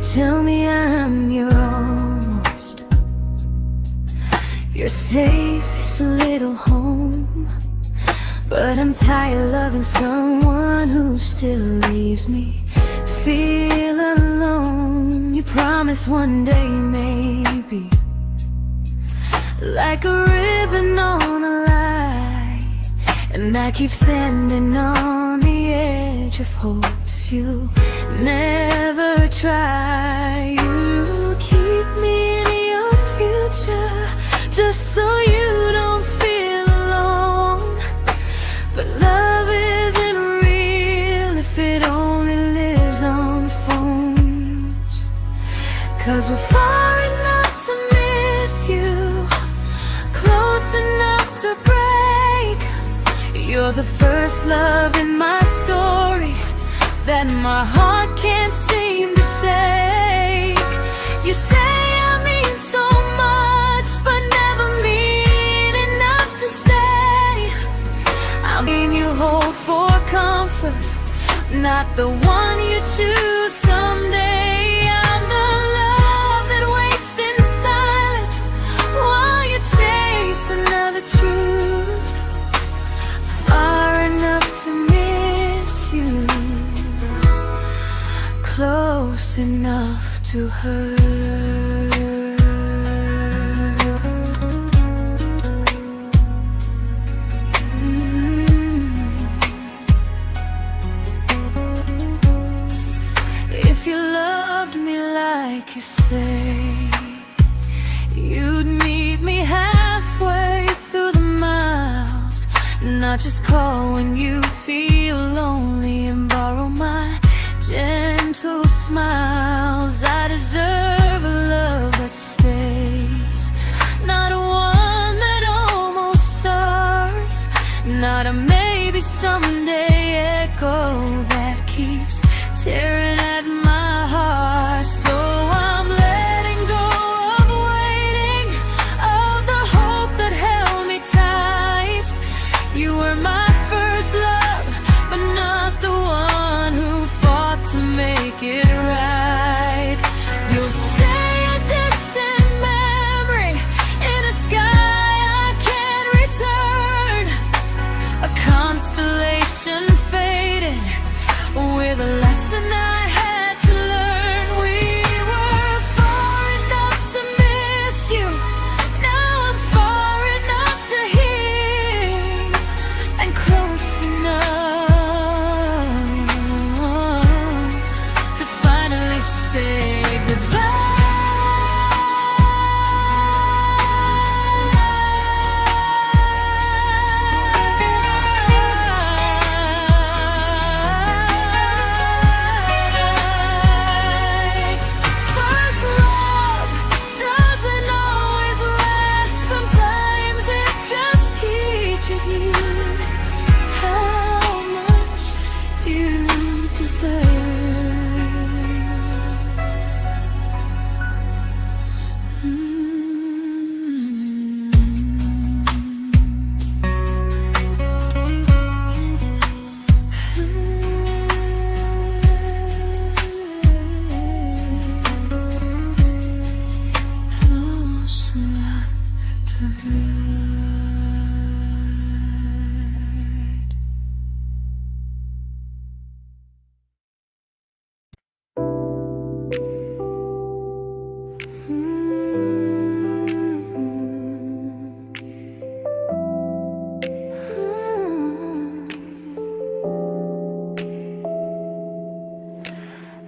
tell me I'm your almost, your safest little home. But I'm tired loving someone who still leaves me feel alone. You promise one day maybe, like a ribbon on a line, and I keep standing on the edge of hopes you never try. You keep me in your future just so you don't feel alone. But love isn't real if it only lives on phones. 'Cause we're far enough to miss you, close enough to break. You're the first love in my story that my heart can't seem to shake. You say I mean so much, but never mean enough to stay. I mean you hold for comfort, not the one you choose someday. I'm the love that waits in silence while you chase another truth. Far enough to miss you, close enough to hurt. If you loved me like you say, you'd meet me halfway through the miles, not just call when you feel lonely and borrow my gentle smiles. I deserve a love that stays, not a one that almost starts, not a maybe someday echo that keeps tearing at my heart. So I'm letting go of waiting, of the hope that held me tight. You were my first love, but not the one who fought to make it right. You'll stay a distant memory in a sky I can't return, a constellation faded with a lesson I had to learn. We were far enough to miss you, now I'm far enough to hear, and close enough to finally say goodbye. First love doesn't always last, sometimes it just teaches you how much you deserve. Close enough to hurt.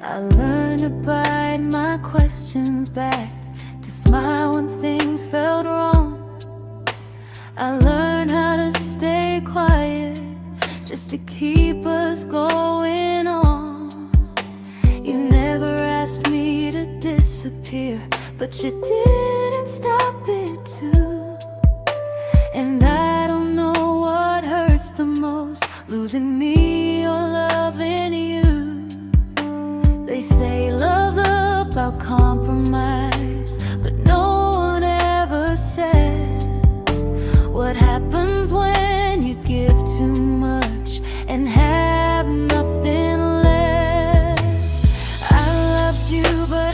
I learned to bite my questions back, to smile when things felt wrong. I learned how to stay quiet just to keep us going on. You never asked me to disappear, but you didn't stop it too. And I don't know what hurts the most, losing me or loving you. They say love's about compromise, but no one ever says what happens when you give too much and have nothing left. I loved you, but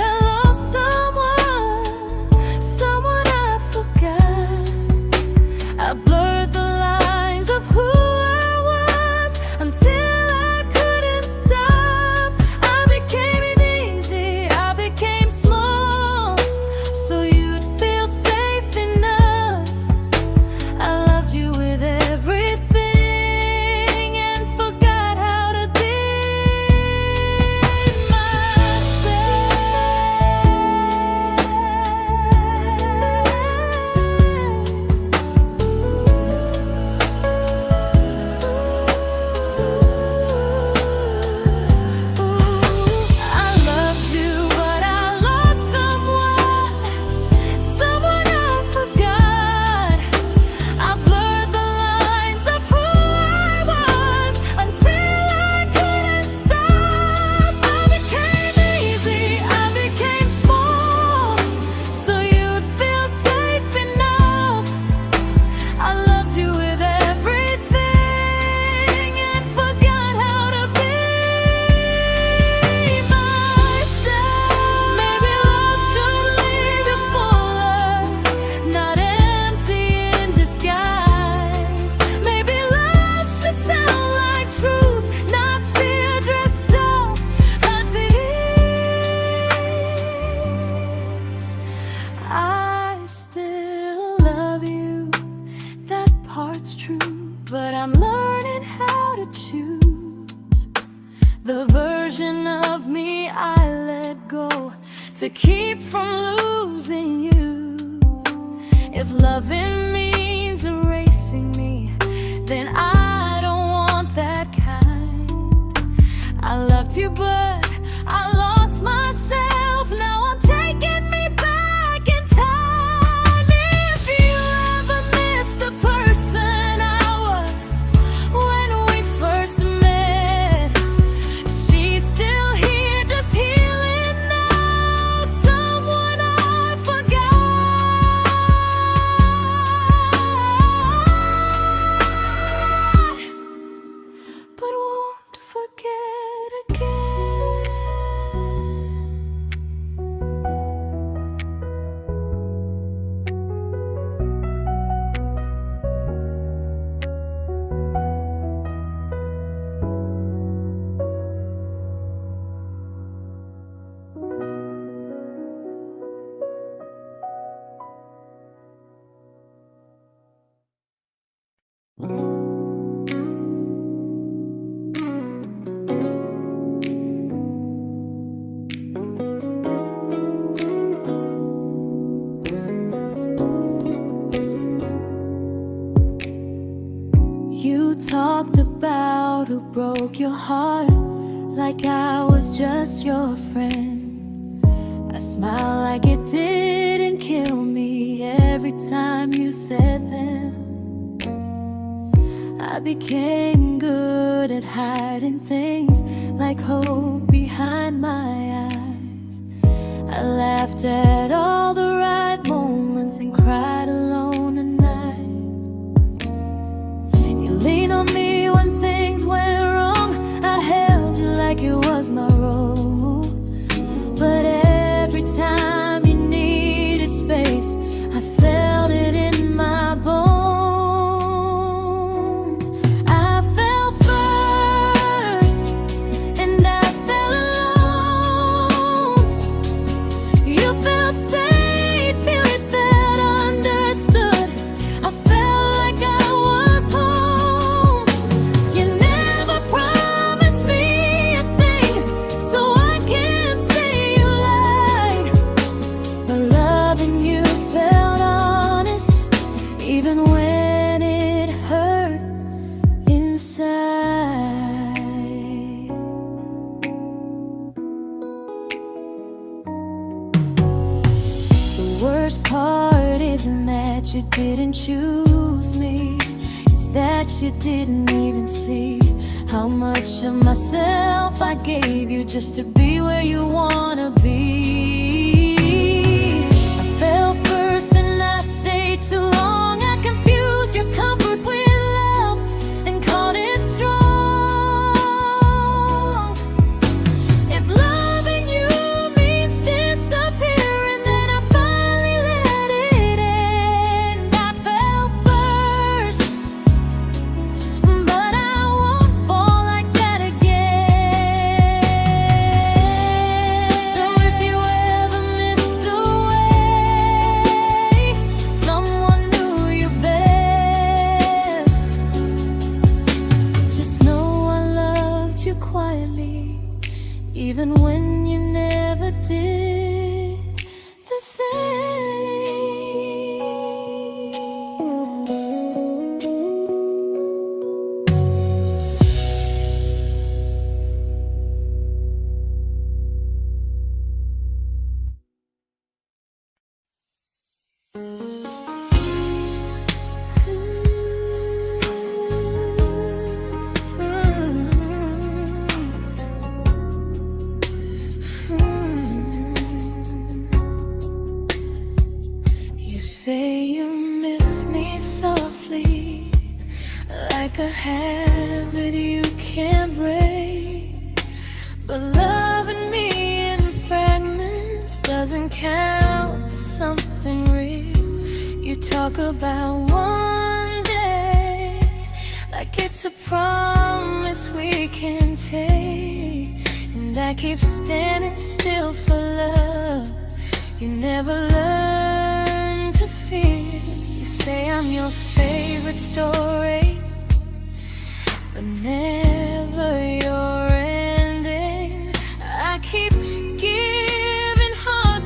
to keep from losing you. If loving means erasing me, then I don't want that kind. I loved you, but I lost myself. Now I'm taking me back in time. If you ever missed the person I was when we first met, she's still here, just healing now. Someone I forgot, but won't forget again. You talked about who broke your heart, like I was just your friend. I smile like it didn't kill me every time you said them. I became good at hiding things like hope behind my eyes. I laughed at all the right moments and cried alone at night. You leaned on me when things went wrong. I held you like it was my role. But every time you needed space, I felt it in my bones. I fell first, and I fell alone. You felt safe, you felt understood. I felt like I was home. You never promised me a thing, so I can't say you lied. But loving you felt honest, even when it hurt inside. The worst part isn't that you didn't choose me, it's that you didn't even see how much of myself I gave you just to be where you wanna be. I fell first and I stayed too long. I confused your comfort with love and called it strong. If loving you means disappearing, then I finally let it end. I fell first, but I won't fall like that again. So if you ever missed the way someone knew you best, just know I loved you quietly, even when you never did the same. You say you miss me softly, like a habit you can't break. But loving me in fragments doesn't count as something real. You talk about one day like it's a promise we can take, and I keep standing still for love. You never learn to feel. You say I'm your favorite story, but never your ending. I keep giving heart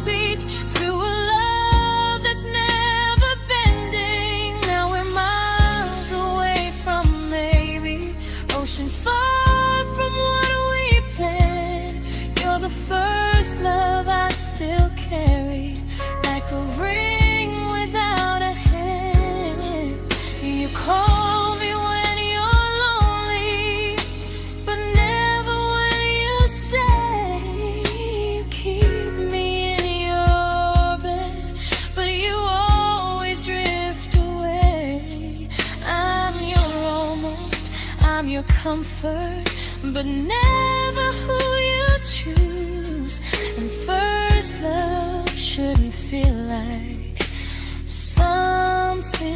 comfort, but never who you choose. And first love shouldn't feel like something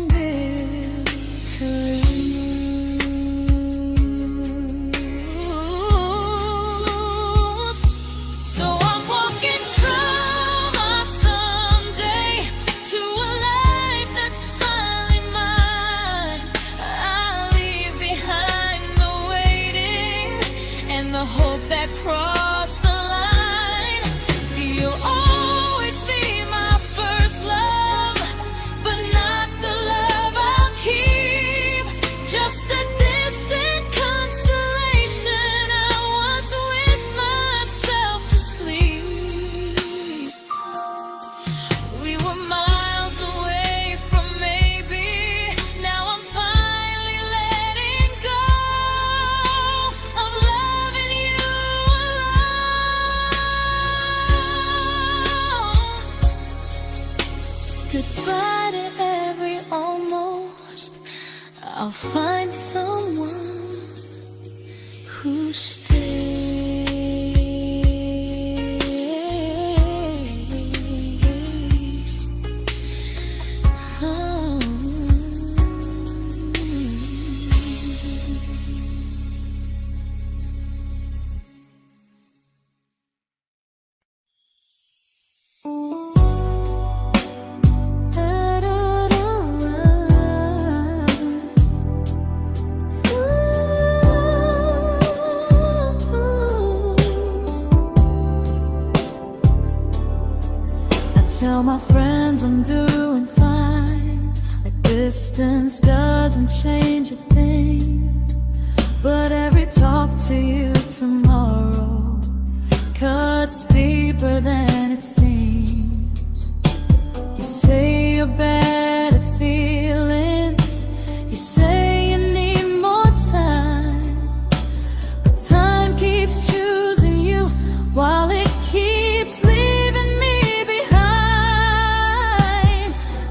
built to lose. So I'm walking from my someday to a life that's finally mine. I'll leave behind the waiting and the hope that crossed the line. You'll always be my first love, but not the love I'll keep. Just a distant constellation I once wished myself to sleep. We were miles away from maybe. Now I'm finally letting go of loving you alone. Goodbye to every almost. I'll find someone who stays. Oh. Tell my friends I'm doing fine, like distance doesn't change a thing. But every talk to you tomorrow cuts deeper than it seems. You say you're bad at feelings, you say you need more time, but time keeps choosing you while it keeps leaving me behind.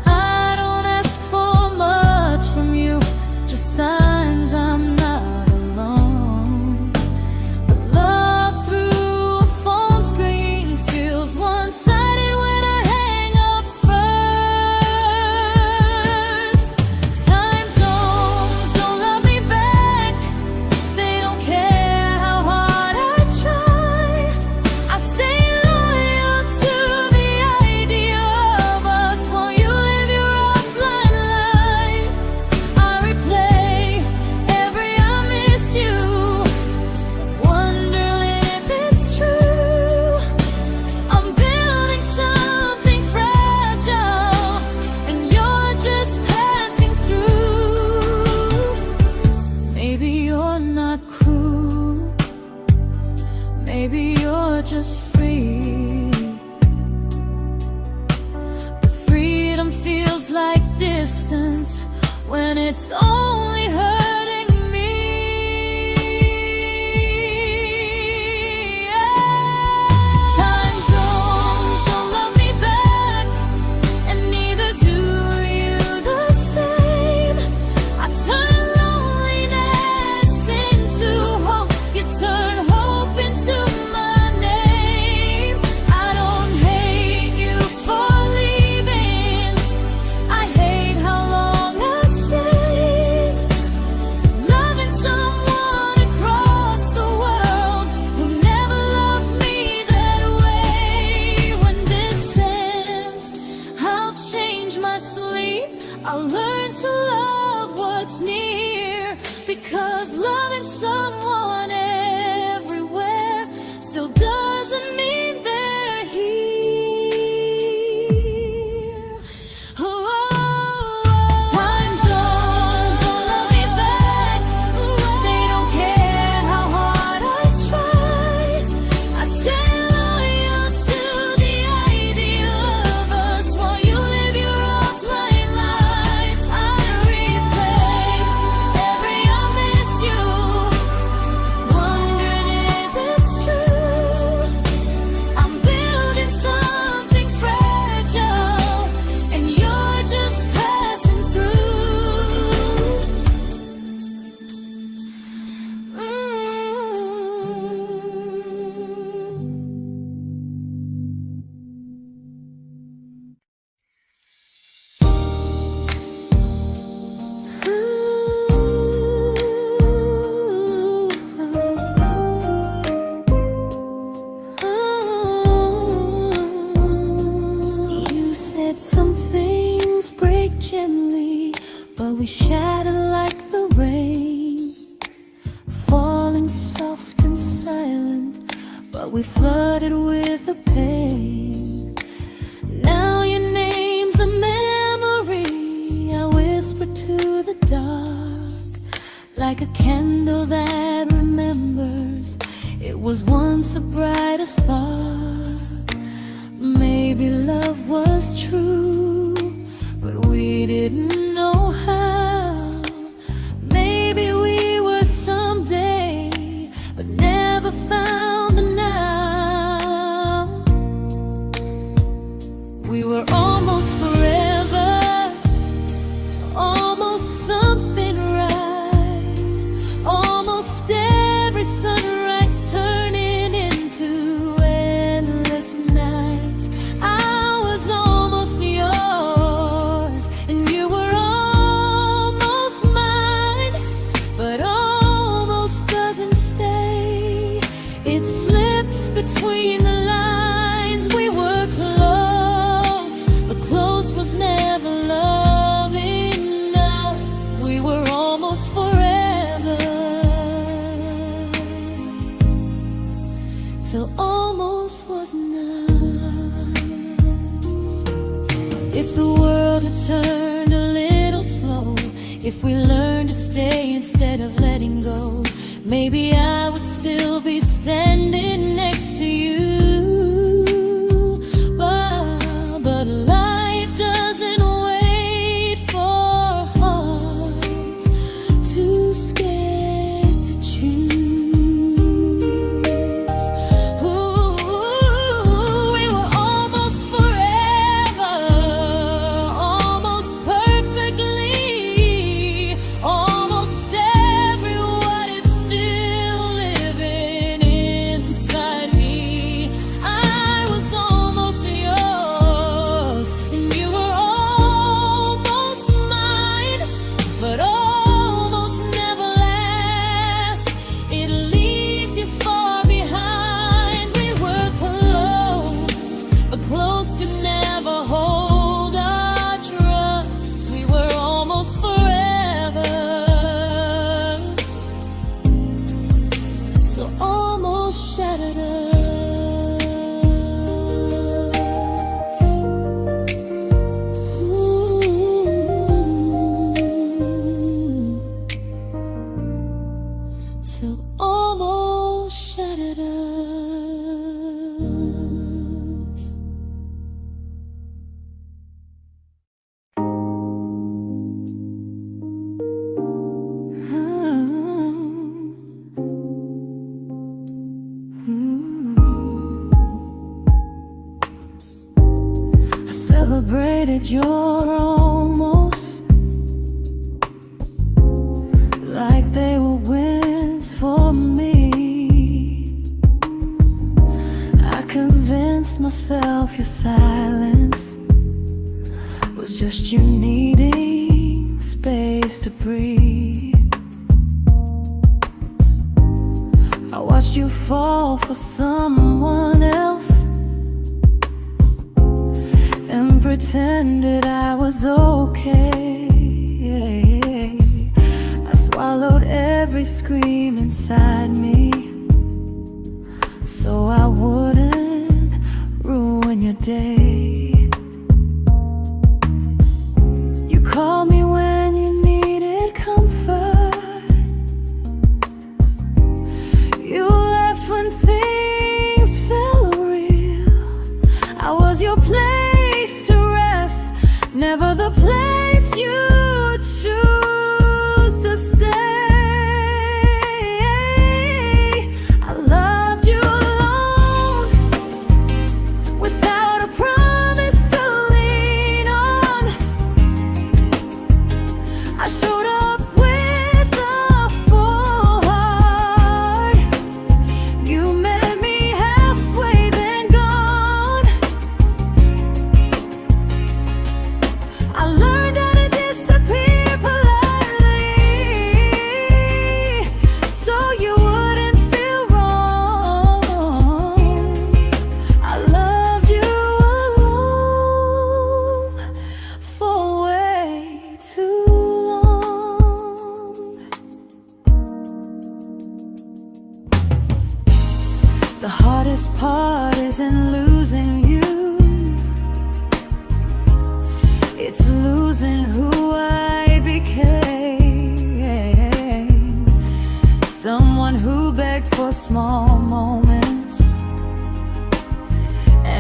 I don't ask for much from you, just signs I'm not alone. But love through a phone screen feels one-sided when I hang up first. Time zones don't love me back, they don't care how hard I try. I stay loyal to the idea of us while you live your offline life. I replay every I miss you, wondering if it's true. I'm building something fragile, and you're just passing through. Maybe you're not cruel, maybe you're just free. But freedom feels like distance when it's only hurting me. Time zones don't love me back, and neither do you the same. I turn loneliness into hope, you turn hope into my name. I don't hate you for leaving, I hate how long I stayed. we shattered like the rain, falling soft and silent, but we flooded with the pain. Now your name's a memory I whisper to the dark, like a candle that remembers it was once a brighter spark. Maybe love was true, but we didn't know how. Maybe we were someday, but never found the now. We were almost forever, almost something right, almost every sunrise turning into endless nights. I was almost yours, and you were almost mine, but almost doesn't stay. It slips between the lines. We were close, but close was never love enough. We were almost forever, till almost was enough. If the world had turned a little slow, if we learned to stay instead of letting go, maybe I would still be standing next to you. But life doesn't wait for hearts too scared to choose. We were almost forever, almost perfectly, almost every what if still living inside me. I was almost yours, and you were almost mine, but almost never lasts. It leaves you far behind. We were close, but close could never hold our trust. We were almost forever, till almost shattered us. Till almost shattered us. I celebrated your almost like they were wins for me. I convinced myself your silence was just you needing space to breathe. I watched you fall for someone else and pretended I was okay. I swallowed every scream inside me so I wouldn't ruin your day. You called me when you needed comfort. You left when things felt real. I was your place to rest, never the place you choose to stay. I loved you long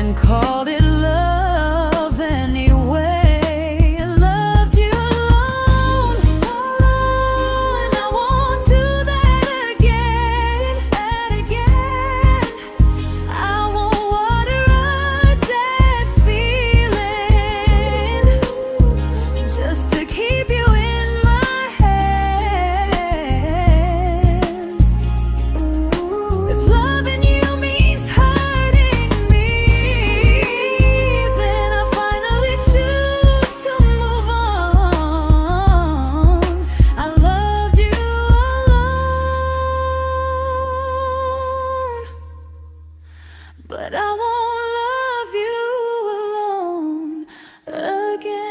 and called it love anyway. I loved you alone, and I won't do that again, I won't water a dead feeling just to keep you in my hands. If loving you means hurting me, then I finally choose to move on. I loved you alone, but I won't love you alone again.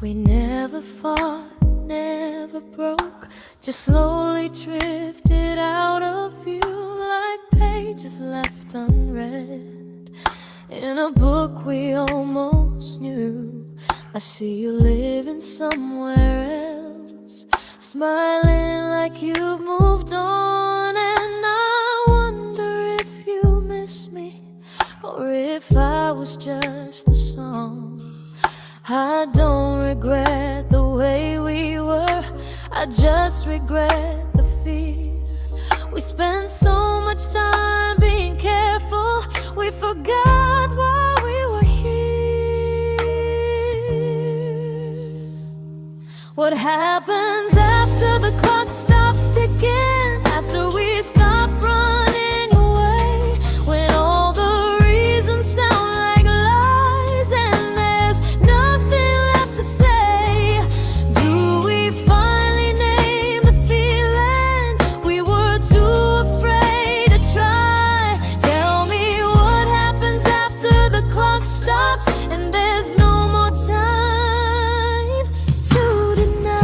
We never fought, never broke, just slowly drifted out of view like pages left unread in a book we almost knew. I see you living somewhere else, smiling like you've moved on, and I wonder if you miss me or if I was just the song. I don't regret the way we were, I just regret the fear. We spent so much time being careful, we forgot why we were here. What happens after the clock stops ticking, after we stop running away, when all the reasons sound like lies and there's nothing left to say? Do we finally name the feeling we were too afraid to try? Tell me what happens after the clock stops and there's no more time to deny.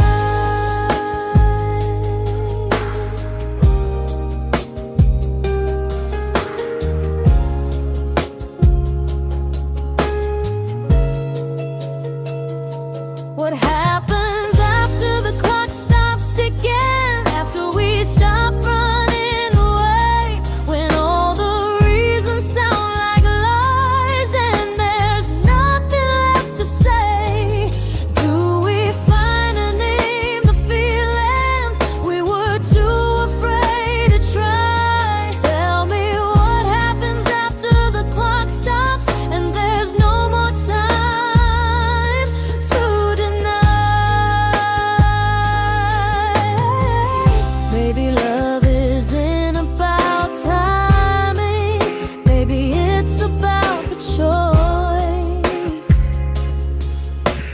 What happens after the clock stops ticking, after we stop running away, when all the reasons sound like lies and there's nothing left to say? Do we finally name the feeling we were too afraid to try? Tell me what happens after the clock stops and there's no more time to deny. Maybe love isn't about timing, maybe it's about the choice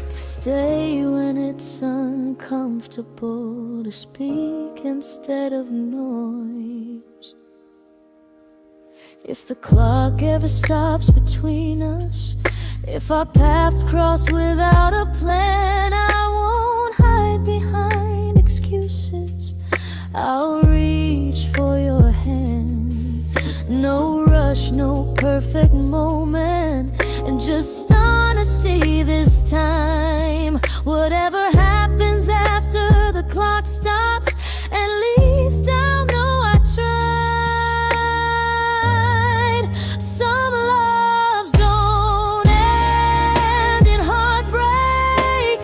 to stay when it's uncomfortable, to speak instead of noise. If the clock ever stops between us, if our paths cross without a plan, I won't hide behind excuses, I'll reach for your hand. No rush, no perfect moment, and just honesty this time. Whatever happens after the clock stops, at least I'll know I tried. Some loves don't end in heartbreak,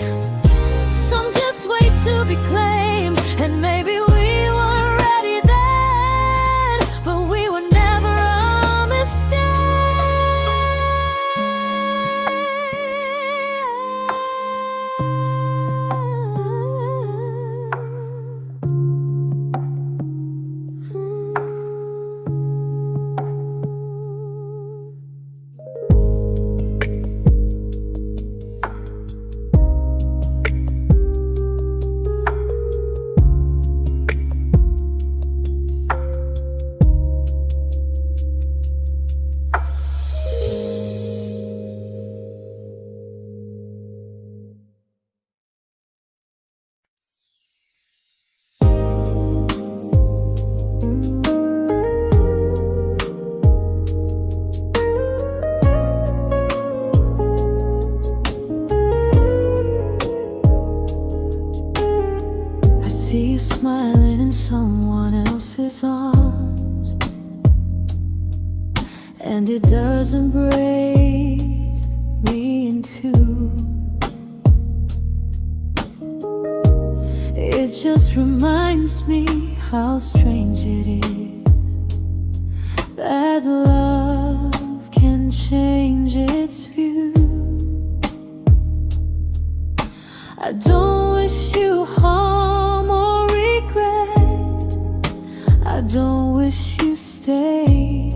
some just wait to be claimed, and maybe we weren't ready then, but we were never a mistake. and it doesn't break me in two. It just reminds me how strange it is that love can change its view. I don't wish you harm or regret. I don't wish you stay.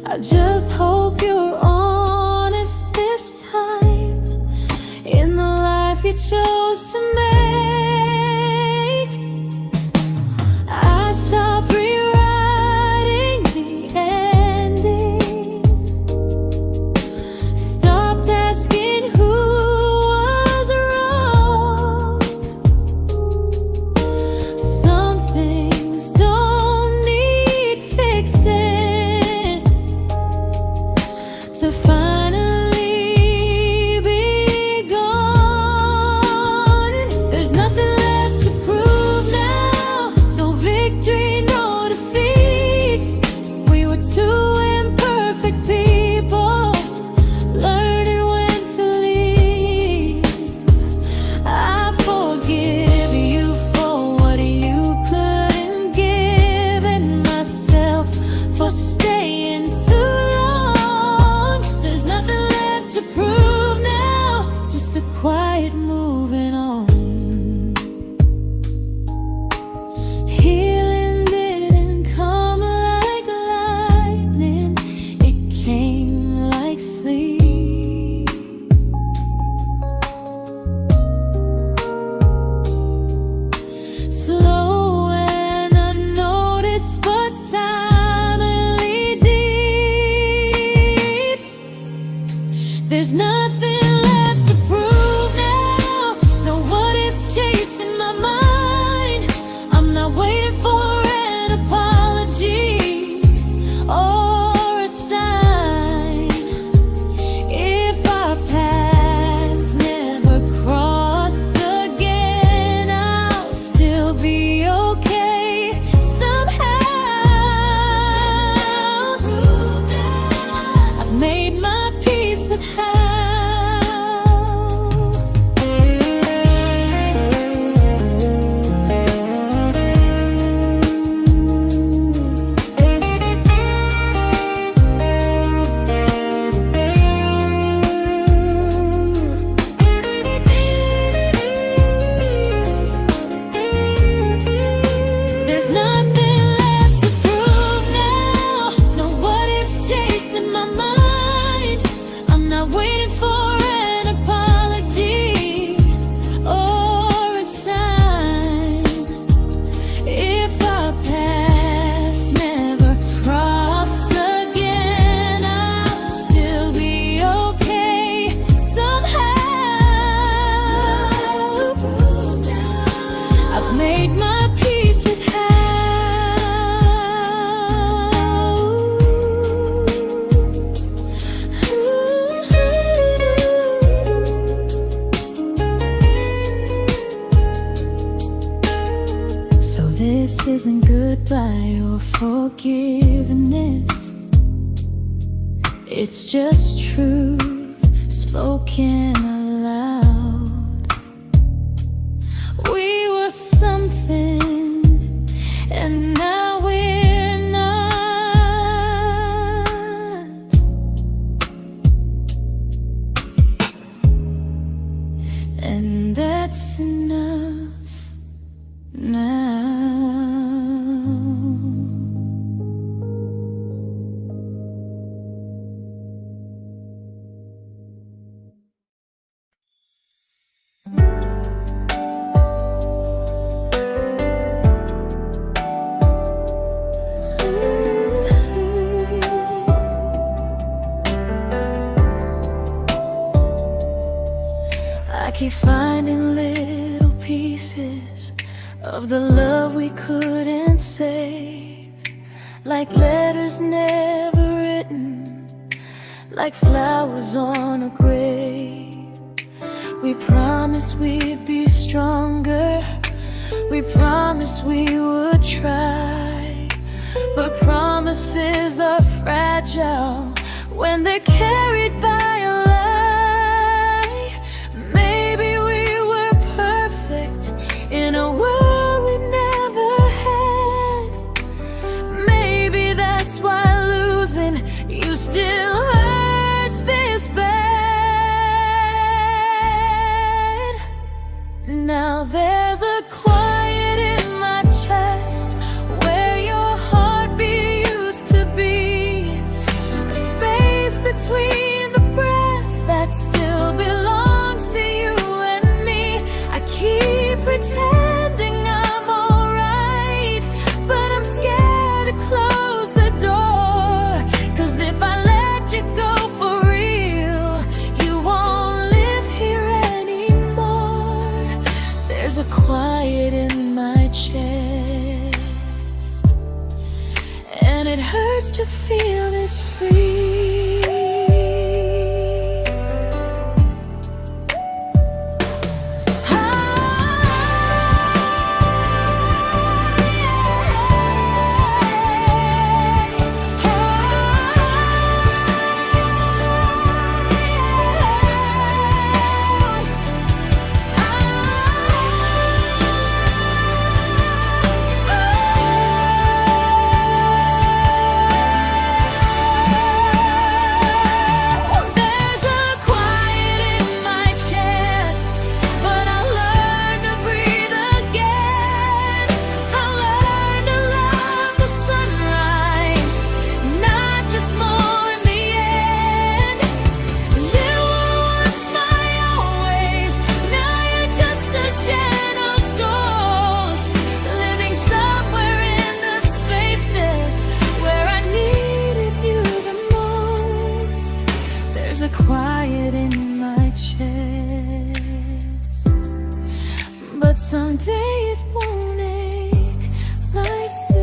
I just hope you're honest this time in the life you chose to make. I stopped rewriting the ending, stopped asking who was wrong. Some things don't need fixing to finally be gone. There's nothing left to prove now, no victory, no defeat. We were two imperfect people, learning when to leave. I forgive you for what you couldn't give, and myself for staying too long. There's nothing left to prove now, just a quiet moving on. Healing didn't come like lightning, it came like sleep. Slow and unnoticed, but silently deep. There's nothing left to prove now, no what ifs chasing my mind. I'm not waiting for an apology or a sign. If our paths never cross again, I'll still be okay somehow. I've made my peace with how. There's nothing left to prove now, no what ifs chasing my mind. I'm not waiting for an apology or a sign. If our paths never cross again, I'll still be okay somehow. I've made my peace with how. So this isn't goodbye or forgiveness, it's just truth spoken aloud. We were something, and now we're not. And that's enough now. I keep finding little pieces of the love we couldn't save, like letters never written, like flowers on a grave. We promised we'd be stronger, We promised we would try, but promises are fragile when they're carried by a lie. Maybe we were perfect in a world we never had. Maybe that's why losing you still hurts this bad. Now there's a quiet in my chest where your heartbeat used to be, a space between the breaths that still belongs to you and me. I keep pretending I'm alright, but I'm scared to close the door, 'cause if I let you go for real, you won't live here anymore. There's a quiet in my chest, and it hurts to feel this free. Quiet in my chest, but someday it won't ache like this.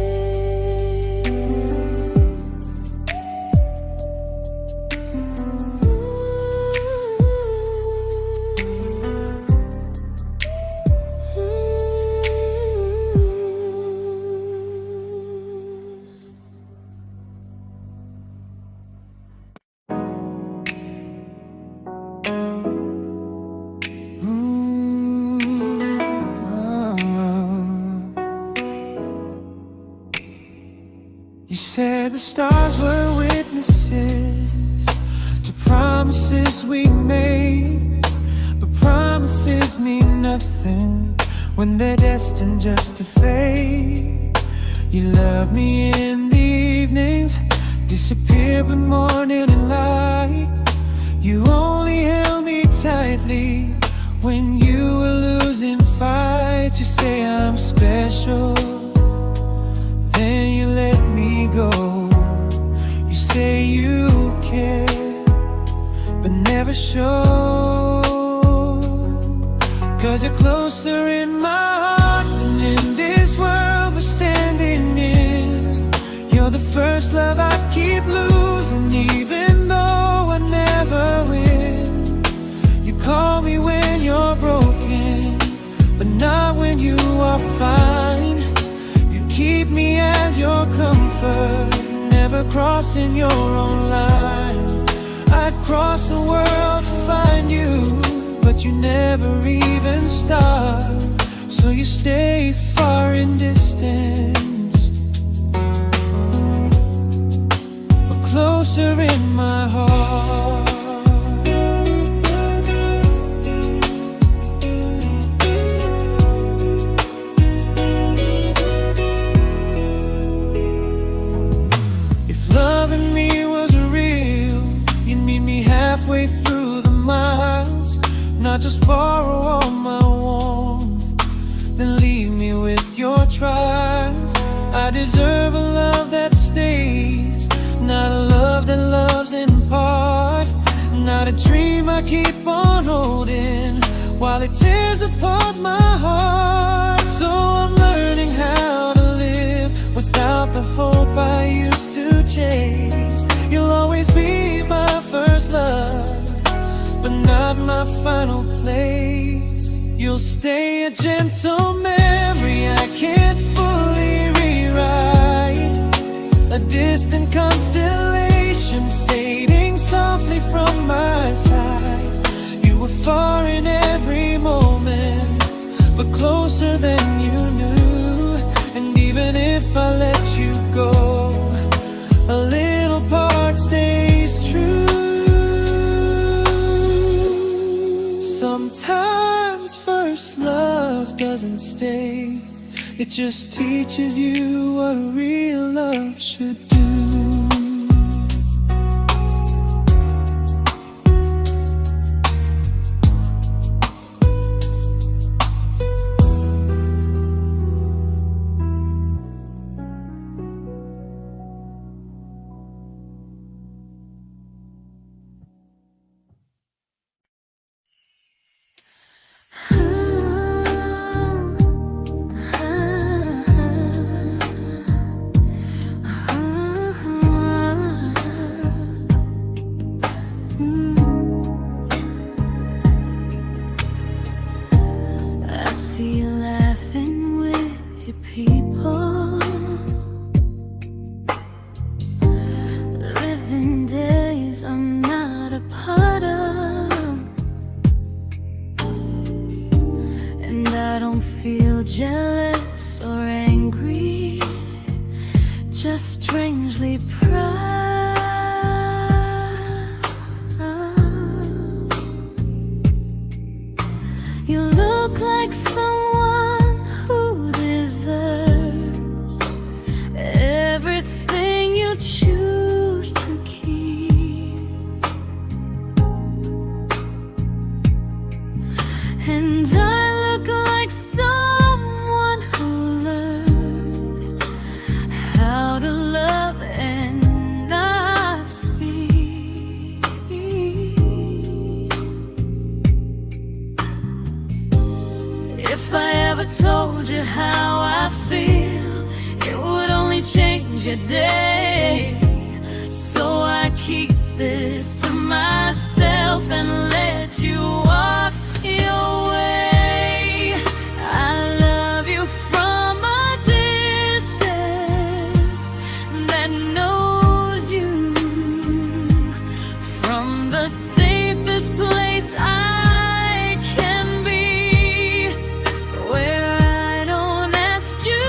You said the stars were witnesses to promises we made, but promises mean nothing when they're destined just to fade. You love me in the evenings, disappear with morning and light. You only held me tightly when you were losing fights. You say I'm special, then you let me go. You say you care, but never show, 'cause you're closer in my heart than in this world we're standing in. You're the first love I keep losing, even though I never win. You call me when you're broken, but not when you are fine. Keep me as your comfort, never crossing your own line. I'd cross the world to find you, but you never even start. So you stay far in distance, but closer in my heart. Halfway through the miles, not just borrow all my warmth, then leave me with your trials. I deserve a love that stays, not a love that loves in part, not a dream I keep on holding while it tears apart my heart. So I'm learning how to live without the hope I used to chase. You'll always be my first love, but not my final place. You'll stay a gentle memory It just teaches you what real love should do. I see you laughing with your people, living days I'm not a part of, and I don't feel jealous or angry, just strangely proud. You look like someone who deserves everything you choose to keep, and I look like someone who learned how to love and not speak. If I ever told you how I feel, it would only change your day. So I keep this to myself and let you walk your way. I love you from a distance that knows you, from the safest place I can be, where I don't ask you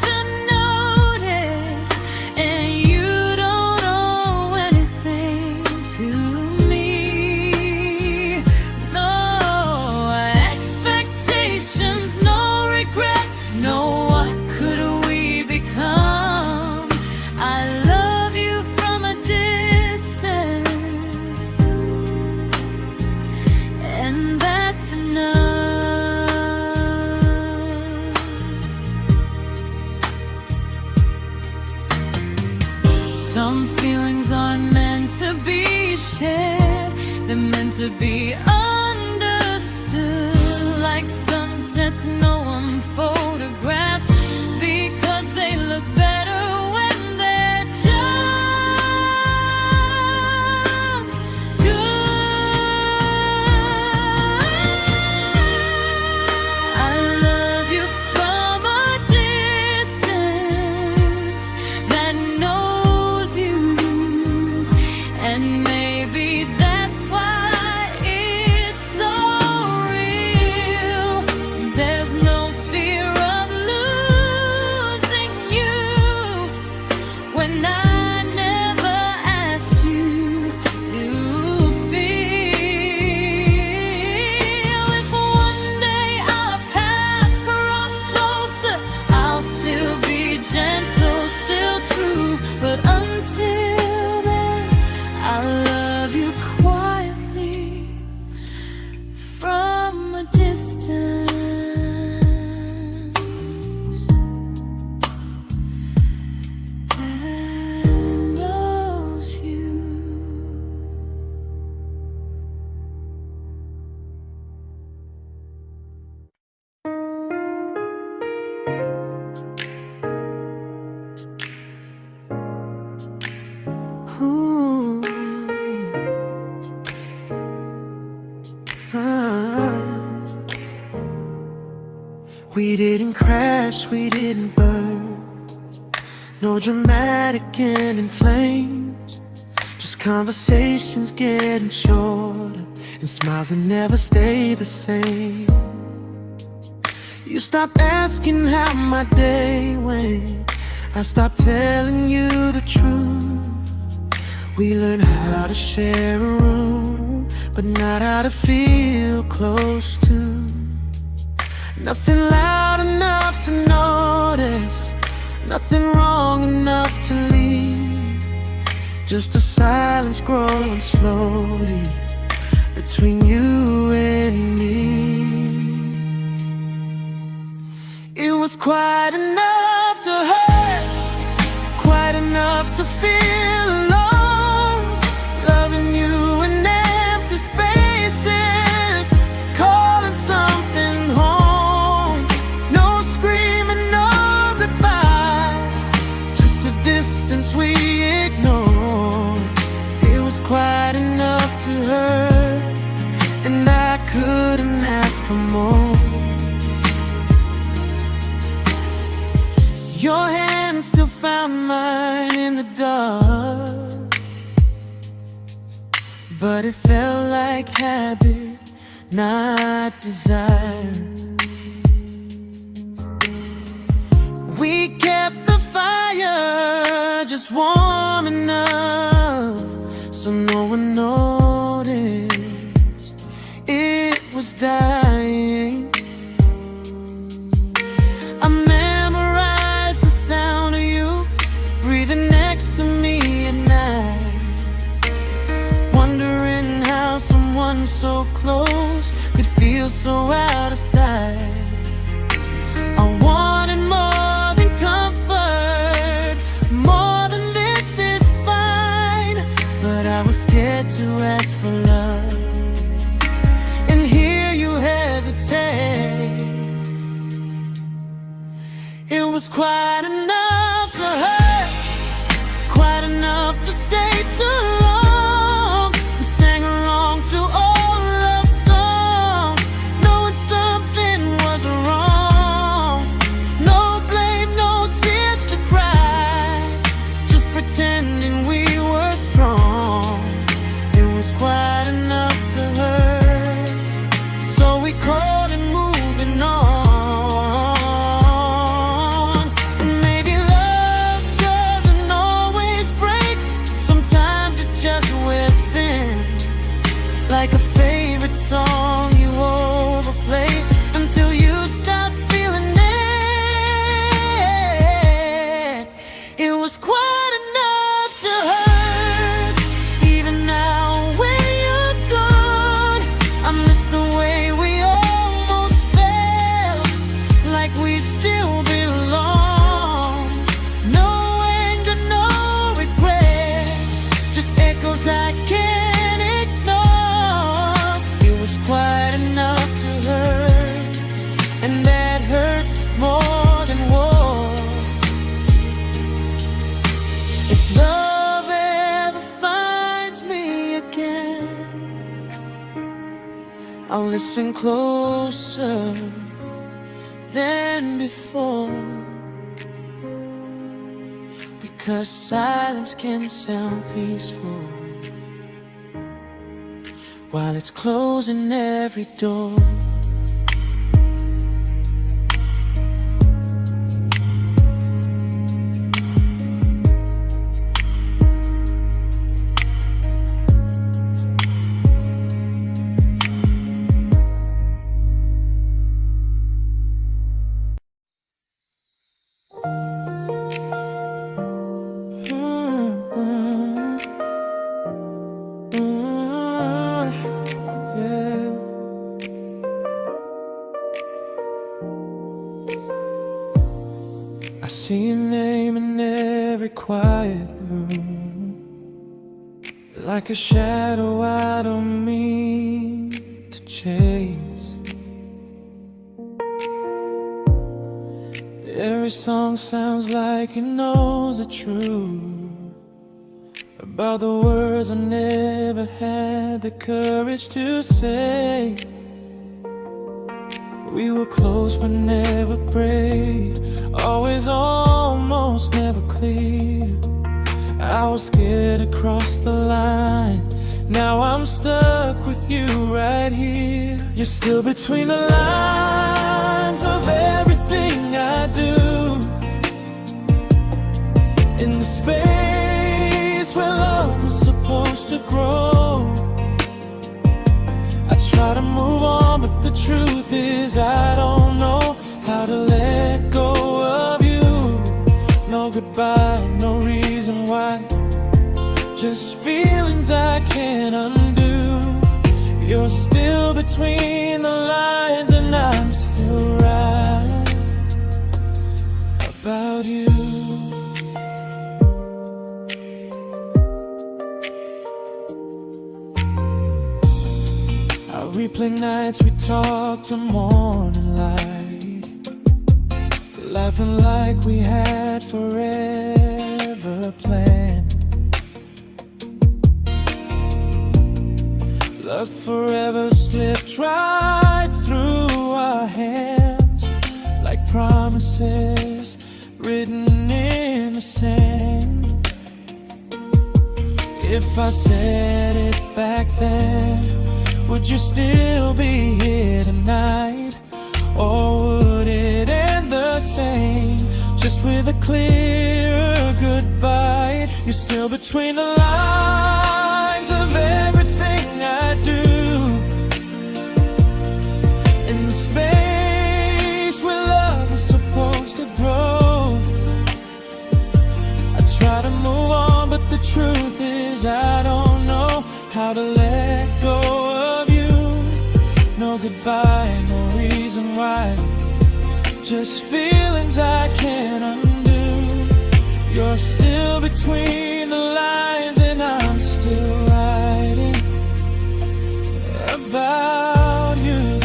to notice, and you don't owe anything to me. No expectations, no regret, no what could we become. I love you from a distance, and that's enough. Some feelings aren't meant to be shared, they're meant to be understood, like sunsets no one photographs, because they look better when they're just good. I love you from a distance that knows you, and maybe that's why it's so real. There's no fear of losing you when I never asked you to feel. If one day our paths cross closer, I'll still be gentle, still true, but until then, I love you quietly from a distance that knows you. Ooh. Ah. We didn't crash, we didn't burn, no dramatic end in flames, just conversations getting shorter and smiles that never stay the same. You stopped asking how my day went, I stopped telling you the truth. We learned how to share a room, but not how to feel close to. Nothing loud enough to Nothing wrong enough to leave, just a silence growing slowly between you and me. It was quite enough to hurt, quite enough to feel alone, loving you in empty spaces, calling something home. No screaming, no goodbye, just a distance we ignored. It was quite enough to hurt, and I couldn't ask for more. Your hand still found mine in the dark, but it felt like habit, not desire. We kept the fire just warm enough so no one noticed it was dying. I memorized the sound of you breathing next to me at night, wondering how someone so close could feel so out of sight. I wanted more than comfort, more than this is fine, but I was scared to ask for love and hear you hesitate. It was quite enough to hurt, quite enough to stay too long. We sang along to old love songs, knowing something was wrong. No blame, no tears to cry, just pretending we were strong. It was quite enough to hurt, so we crawled and moving on. Like a favorite song you overplay until you stop feeling it. It was quite enough to hurt. Even now when you're gone, I miss the way we almost felt, like we still belong. No anger, no regret, just echoes I can't ignore. It was quite enough to hurt, and that hurts more than war. If love ever finds me again, I'll listen closer than before, because silence can sound peaceful while it's closing every door. I see your name in every quiet room, like a shadow I don't mean to chase. Every song sounds like it knows the truth about the words I never had the courage to say. We were close but never brave, always almost never clear. I was scared to cross the line, now I'm stuck with you right here. You're still between the lines of everything I do, in the space where love was supposed to grow. I try to move on, but the truth is I don't know how to let go of you. between the lines, and I'm still right about you. I replay nights we talk till morning light, laughing like we had forever planned. Luck forever slipped right through our hands, like promises written in the sand. If I said it back then, would you still be here tonight? Or would it end the same, just with a clear goodbye? You're still between the lines of everything I do, in the space where love is supposed to grow. I try to move on, but the truth is I don't know how to let go of you. No goodbye, no reason why, just feelings I can't undo. You're still between the lines, and I'm still writing about you.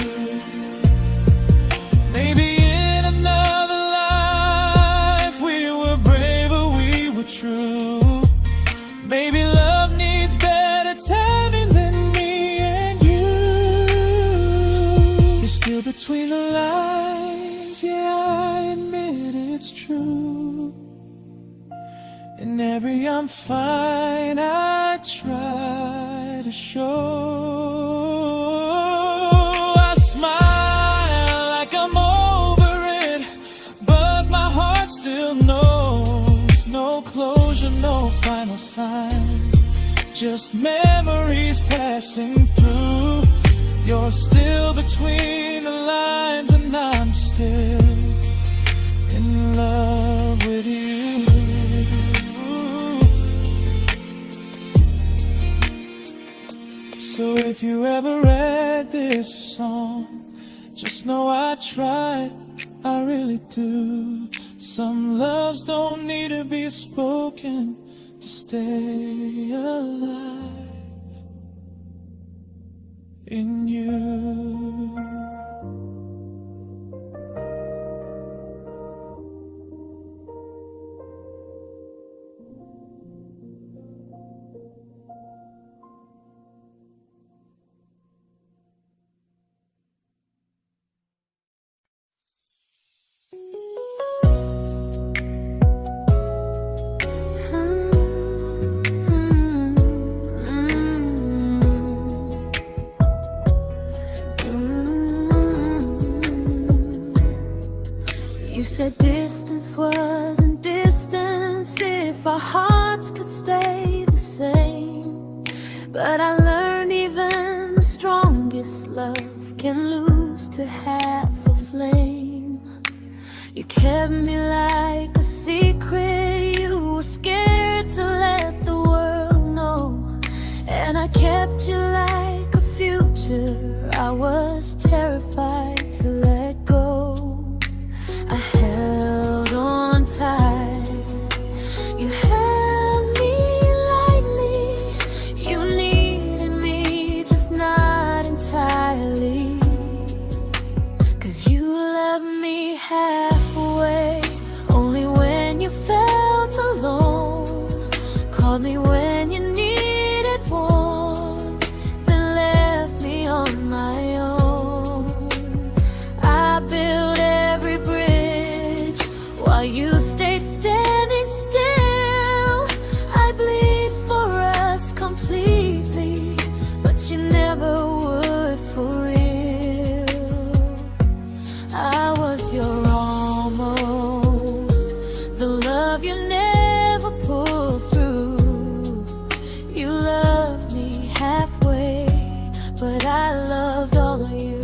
Maybe in another life we were braver, we were true. Maybe love needs better timing than me and you. You're still between the lines, yeah, I admit it's true. In every I'm fine I try to show. I smile like I'm over it, but my heart still knows. No closure, no final sign, just memories passing through. You're still between the lines, and I'm still in love with you. So if you ever read this song, just know I tried, I really do. Some loves don't need to be spoken to stay alive in you. You said distance wasn't distance if our hearts could stay the same. But I learned even the strongest love can lose to half a flame. You kept me like a secret, you were scared to let the world know. And I kept you like a future, I was terrified to let go. I held on tight, you held me lightly. You needed me, just not entirely. 'Cause you left me halfway, only when you felt alone. Called me when you needed warmth, then left me on my own. I built every bridge while you stayed standing still. I bleed for us completely, but you never would for real. I was your almost, the love you never pulled through. You loved me halfway, but I loved all of you.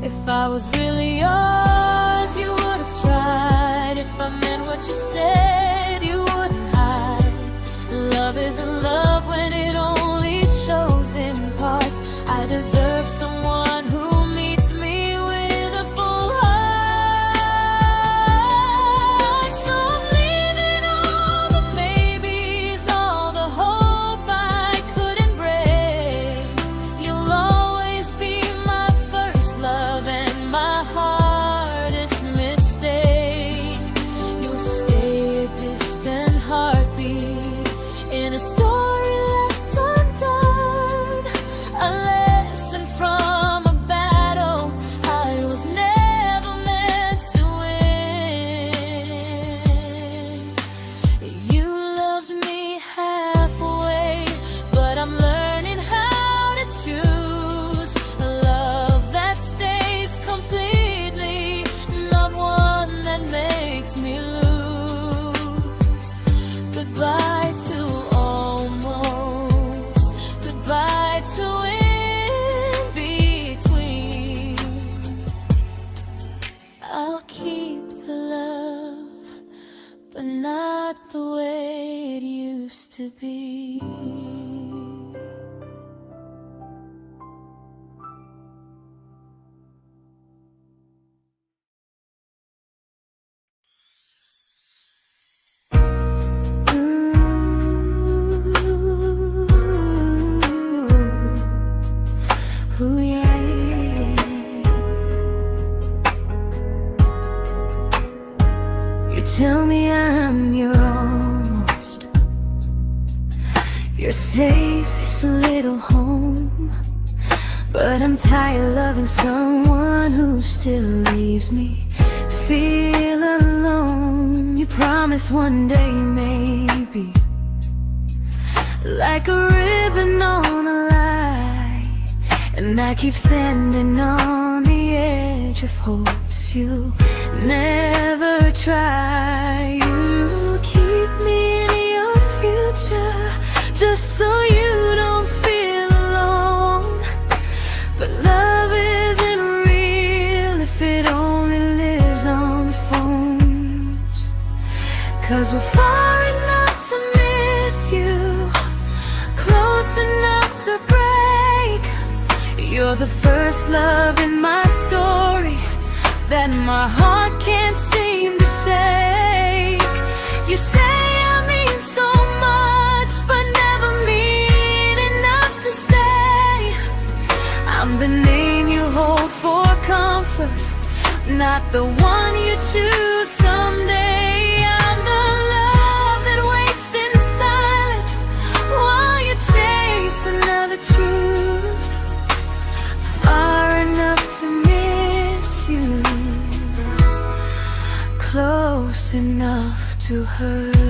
If I was really yours, you would have tried. If I meant what you said, you wouldn't hide. Love isn't love when it only shows in parts. I deserve someone but not the way it used to be. Ooh, yeah, yeah. You tell me I'm your almost, your safest little home, but I'm tired loving someone who still leaves me feel alone. You promise one day maybe, like a ribbon on a line, and I keep standing on the edge of hopes you never try. You keep me in your future just so you don't feel alone. But love isn't real if it only lives on the phones. 'Cause we're far enough to miss you, close enough to break. You're the first love in my story that my heart can't seem to shake. You say I mean so much, but never mean enough to stay. I'm the name you hold for comfort, not the one you choose someday. I'm the love that waits in silence while you chase another truth. Far enough to miss you, close enough to hurt.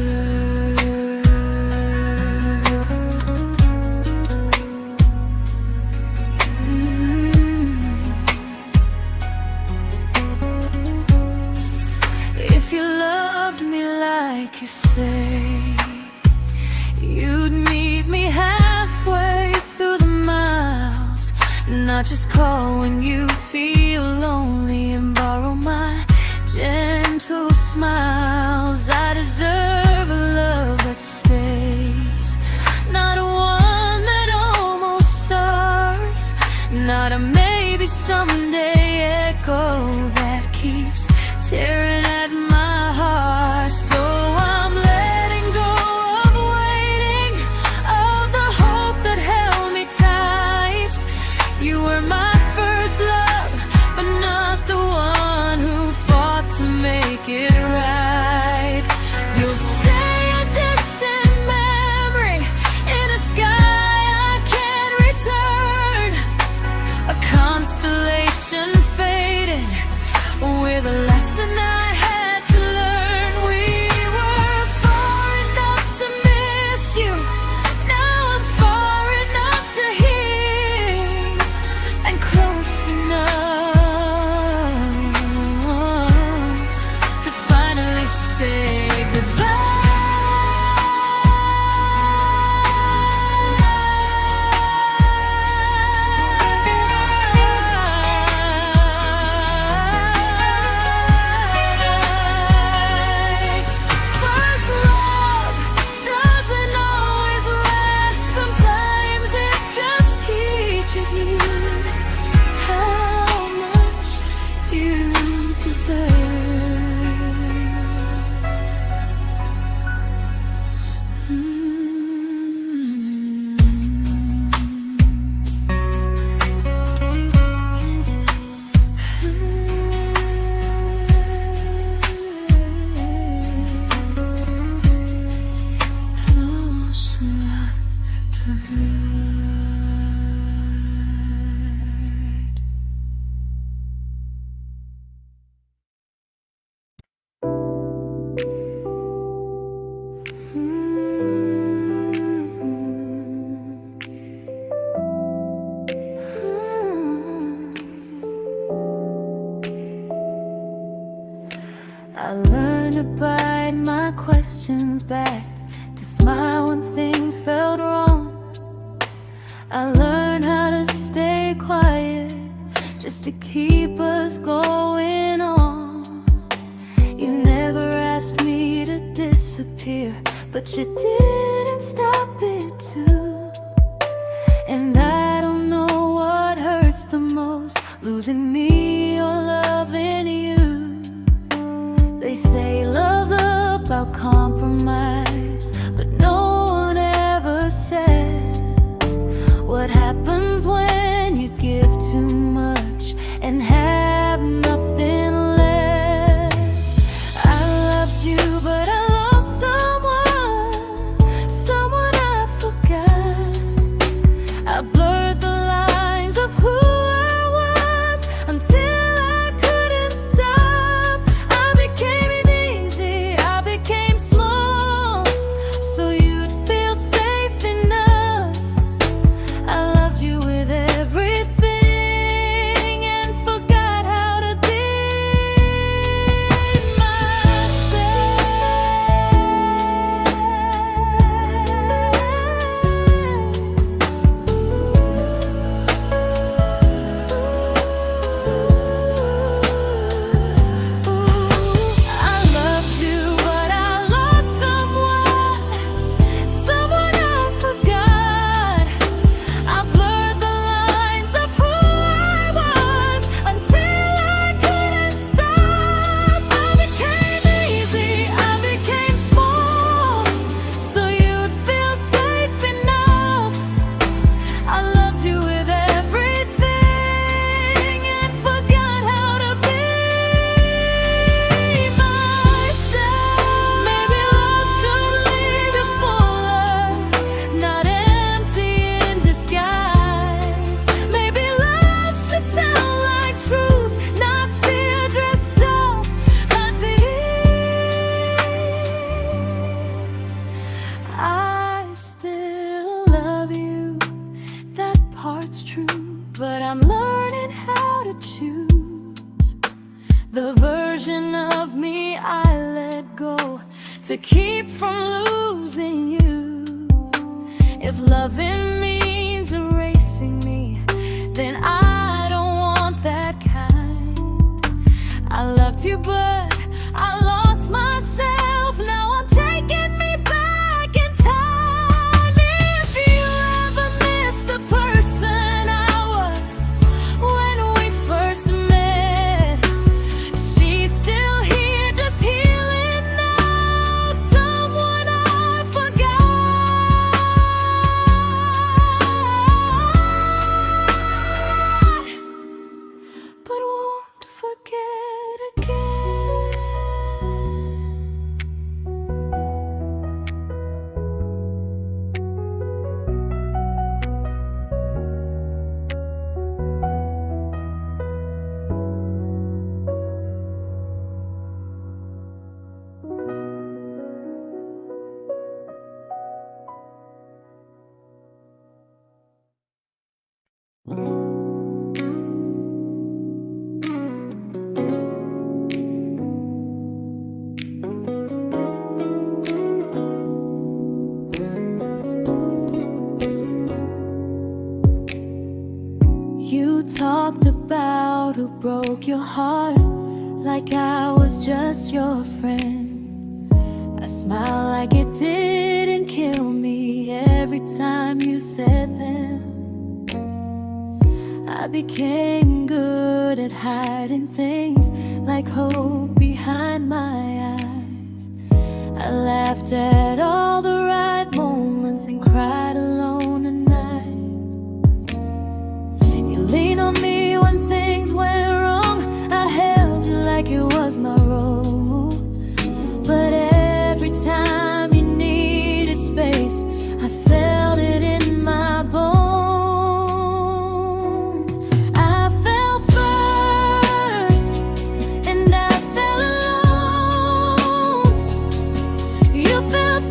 If you loved me like you say, you'd meet me halfway through the miles, not just call when you feel lonely and borrow my gentle smiles. I deserve a love that stays, not one that almost starts, not a maybe someday echo that keeps tearing at my heart. So I'm letting go of waiting, of the hope that held me tight. You were my first love, but not the one who fought to make it right. You'll stay a distant memory in a sky I can't return, a constellation faded with a lesson I had to learn. We were far enough to miss you, now I'm far enough to hear, and close enough to finally say goodbye. First love doesn't always last, sometimes it just teaches you how much you deserve. Close enough to hurt. I learned to bite my questions back, to smile when things felt wrong. I learned how to stay quiet just to keep us going on. You never asked me to disappear, but you didn't stop it too. And I don't know what hurts the most, losing me or loving you. They say love's about compromise, but no one ever says what happens when you give too much and have nothing left. I loved you, but I lost someone I forgot. I blurred the lines of who I was until I couldn't stop. I became easy, I became small, so you'd feel safe enough. I loved you with everything and forgot how to be I loved you, but I lost someone I forgot. I blurred the lines of who I was until I couldn't stop. I became easy, I became small, so you'd feel safe enough. I loved you with everything and forgot how to be myself. Maybe love should leave you fuller, not empty in disguise. Maybe love should sound like truth, not fear dressed up as it is. I still love you, that part's true, but I'm learning how to choose the version of me I let go to keep from losing you. If loving means erasing me, then I don't want that kind. I loved you, but I lost myself. Now I'm taking me back in time. If you ever miss the person I was when we first met, she's still here, just healing now. Someone I forgot, but won't forget again. You talked about who broke your heart like I was just your friend. I smile like it didn't kill me every time you said them. I became good at hiding things like hope behind my eyes. I laughed at all the right moments and cried alone at night. You leaned on me when things went wrong. I held you like it was my role. But every time you needed space, I felt it in my bones. I fell first, and I fell alone. You felt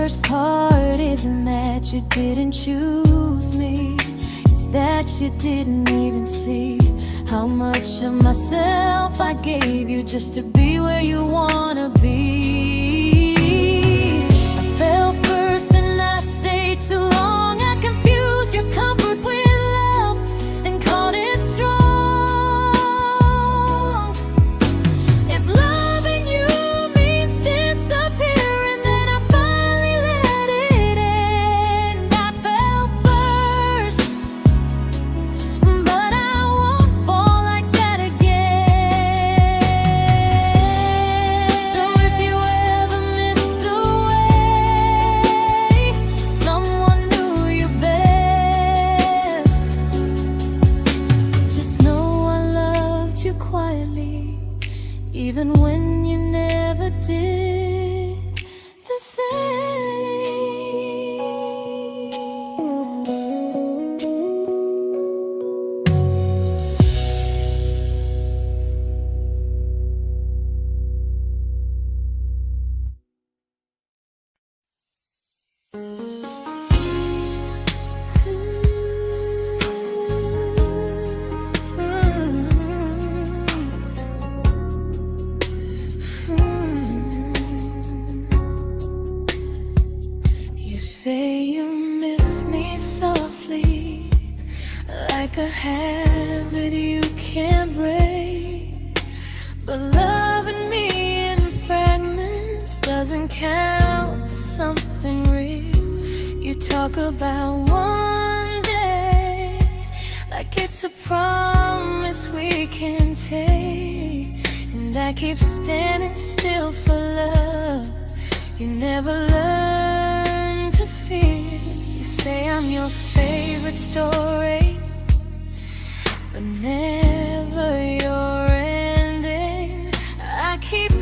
worst part isn't that you didn't choose me, it's that you didn't even see how much of myself I gave you just to be where you wanna be. I fell first and I stayed too long. I confused your comfort with love and called it strong. If loving you means disappearing, then I finally let it end. I fell first, but I won't fall like that again. So if you ever missed a way, someone knew you best, just know I loved you quietly, even when you never did the same. You say you miss me softly, like a habit you can't break. But loving me in fragments doesn't count as something real. You talk about one day like it's a promise we can take, and I keep standing still for love. You never learn to feel. You say I'm your favorite story, but never your ending. I keep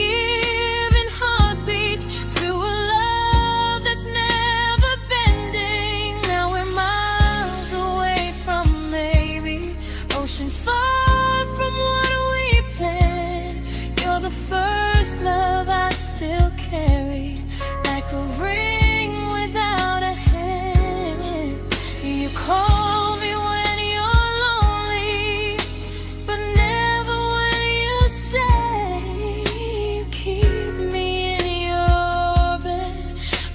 giving heartbeat to a love that's never bending. Now we're miles away from maybe oceans far from what we planned. You're the first love I still carry, like a ring without a hand. You call me when you're lonely, but never when you stay. You keep me in your bed,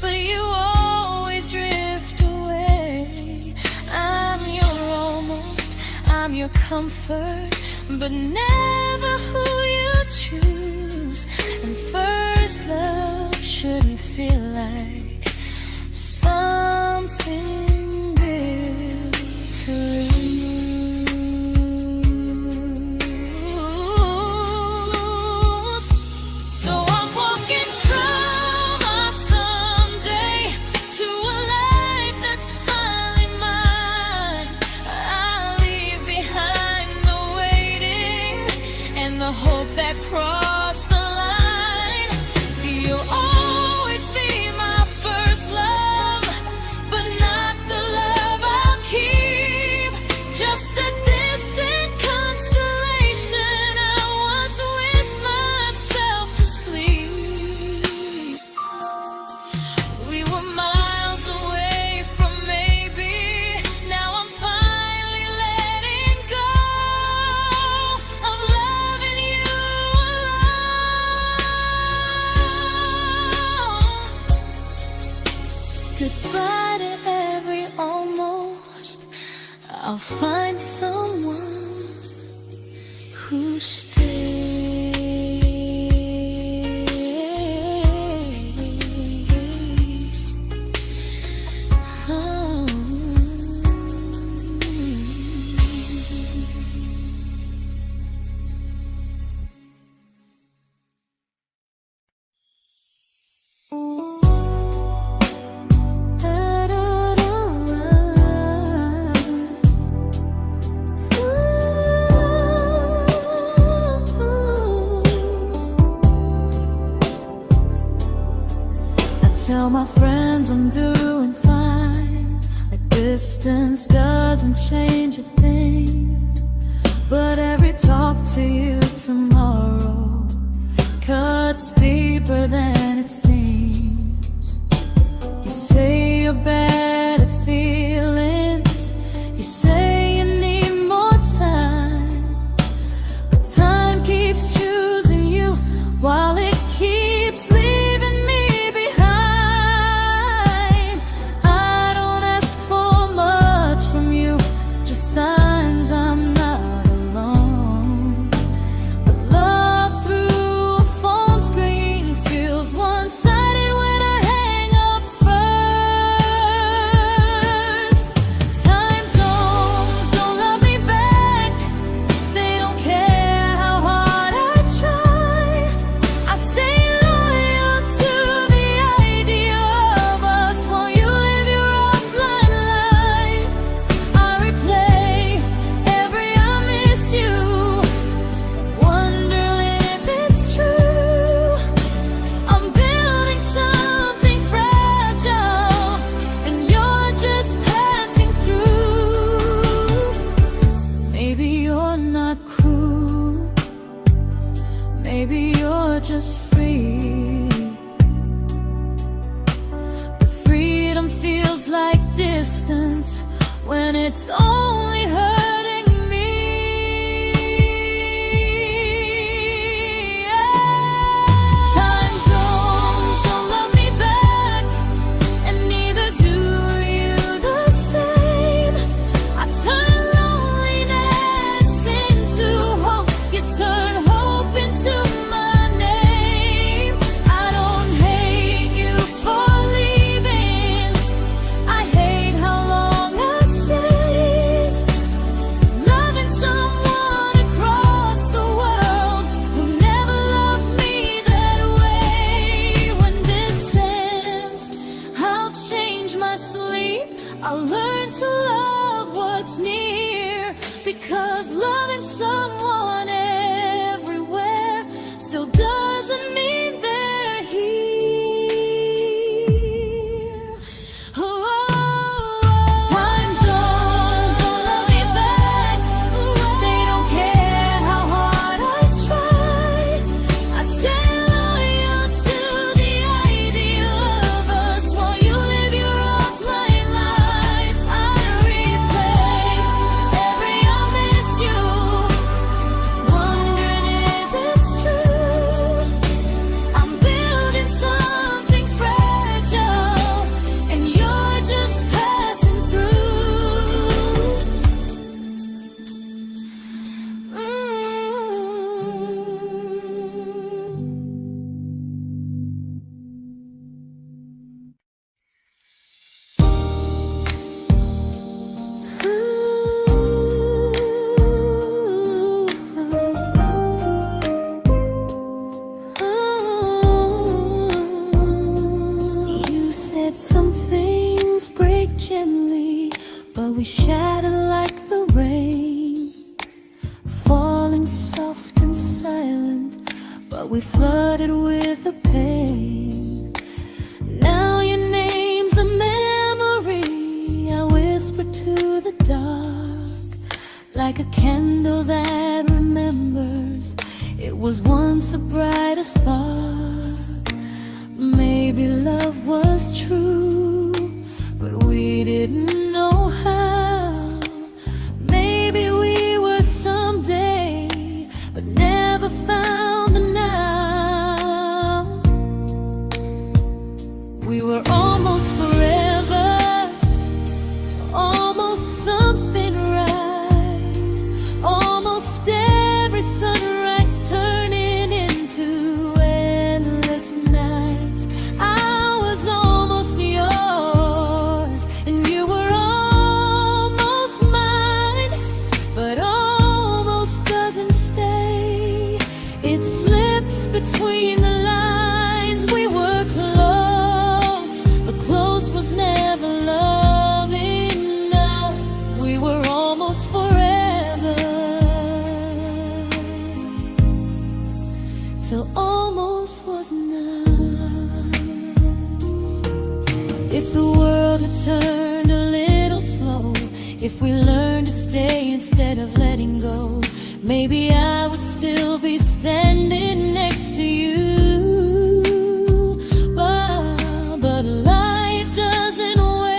but you always drift away. I'm your almost, I'm your comfort, but never who you choose. And first love shouldn't feel like something built to lose. So I'm walking from our someday to a life that's finally mine. I'll leave behind the waiting and the hope that crossed the line. You'll always be my first love, but not the love I'll keep. Just a distant constellation I once wished myself to sleep. We were miles away from maybe. Now I'm finally letting go of loving you alone. Goodbye to every almost. I'll find someone who stays. Oh. Tell my friends I'm doing fine, like distance doesn't change a thing. But every talk to you tomorrow cuts deeper than it seems. you're bad at feelings. You say you need more time, but time keeps choosing you while it keeps leaving me behind. I don't ask for much from you, just signs I'm not alone. But love through a phone screen feels one-sided when I hang up first. Time zones don't love me back. They don't care how hard I try. I stay loyal to the idea of us while you live your offline life. I replay every I miss you, wondering if it's true. I'm building something fragile, and you're just passing through. Maybe you're not cruel, maybe you're just free. But freedom feels like distance when it's only hurting me. Time zones don't love me back, and neither do you the same. I turn loneliness into hope. You turn hope into my name. I don't hate you for leaving. I hate how long I stayed. Loving someone across the world who never loved me that way. When this ends, I'll change my sleep. I'll learn to love what's near, because loving someone everywhere still doesn't mean they're here. Time zones don't love me back. They don't care how hard I try. I stay loyal to the idea of us while you live your offline life. I replay every I miss you, wondering if it's true. I'm building something fragile, and you're just passing through. You said some things break gently, but we shatter like the rain, falling soft and silent, but we flooded with the pain. Now your name's a memory I whisper to the dark, like a candle that remembers it was once a brighter spark. Maybe love was true, but we didn't know how. Maybe we were someday, but never found the now. We were almost forever, almost something right, almost every sunrise turning into endless nights. I was almost yours, and you were almost mine, but almost doesn't stay. It slips between the lines. We were close, but close was never love enough. We were almost forever, till almost was enough. If the world had turned a little slow, if we learned to stay instead of letting go, maybe I would still be standing next to you. But life doesn't wait.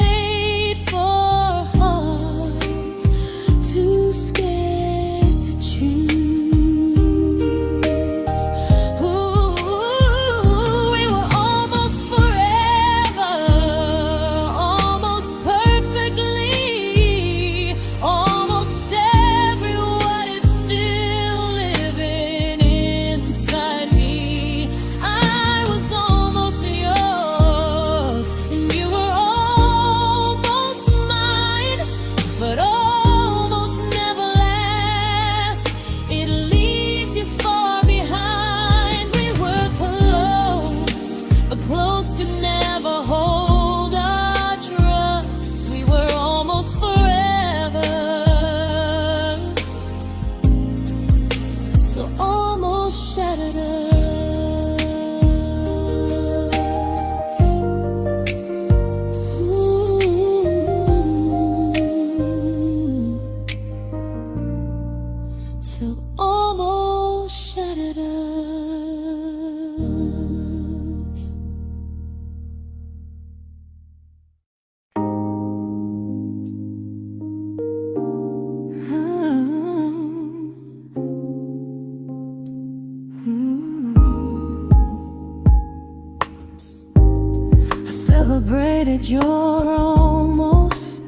celebrated your almost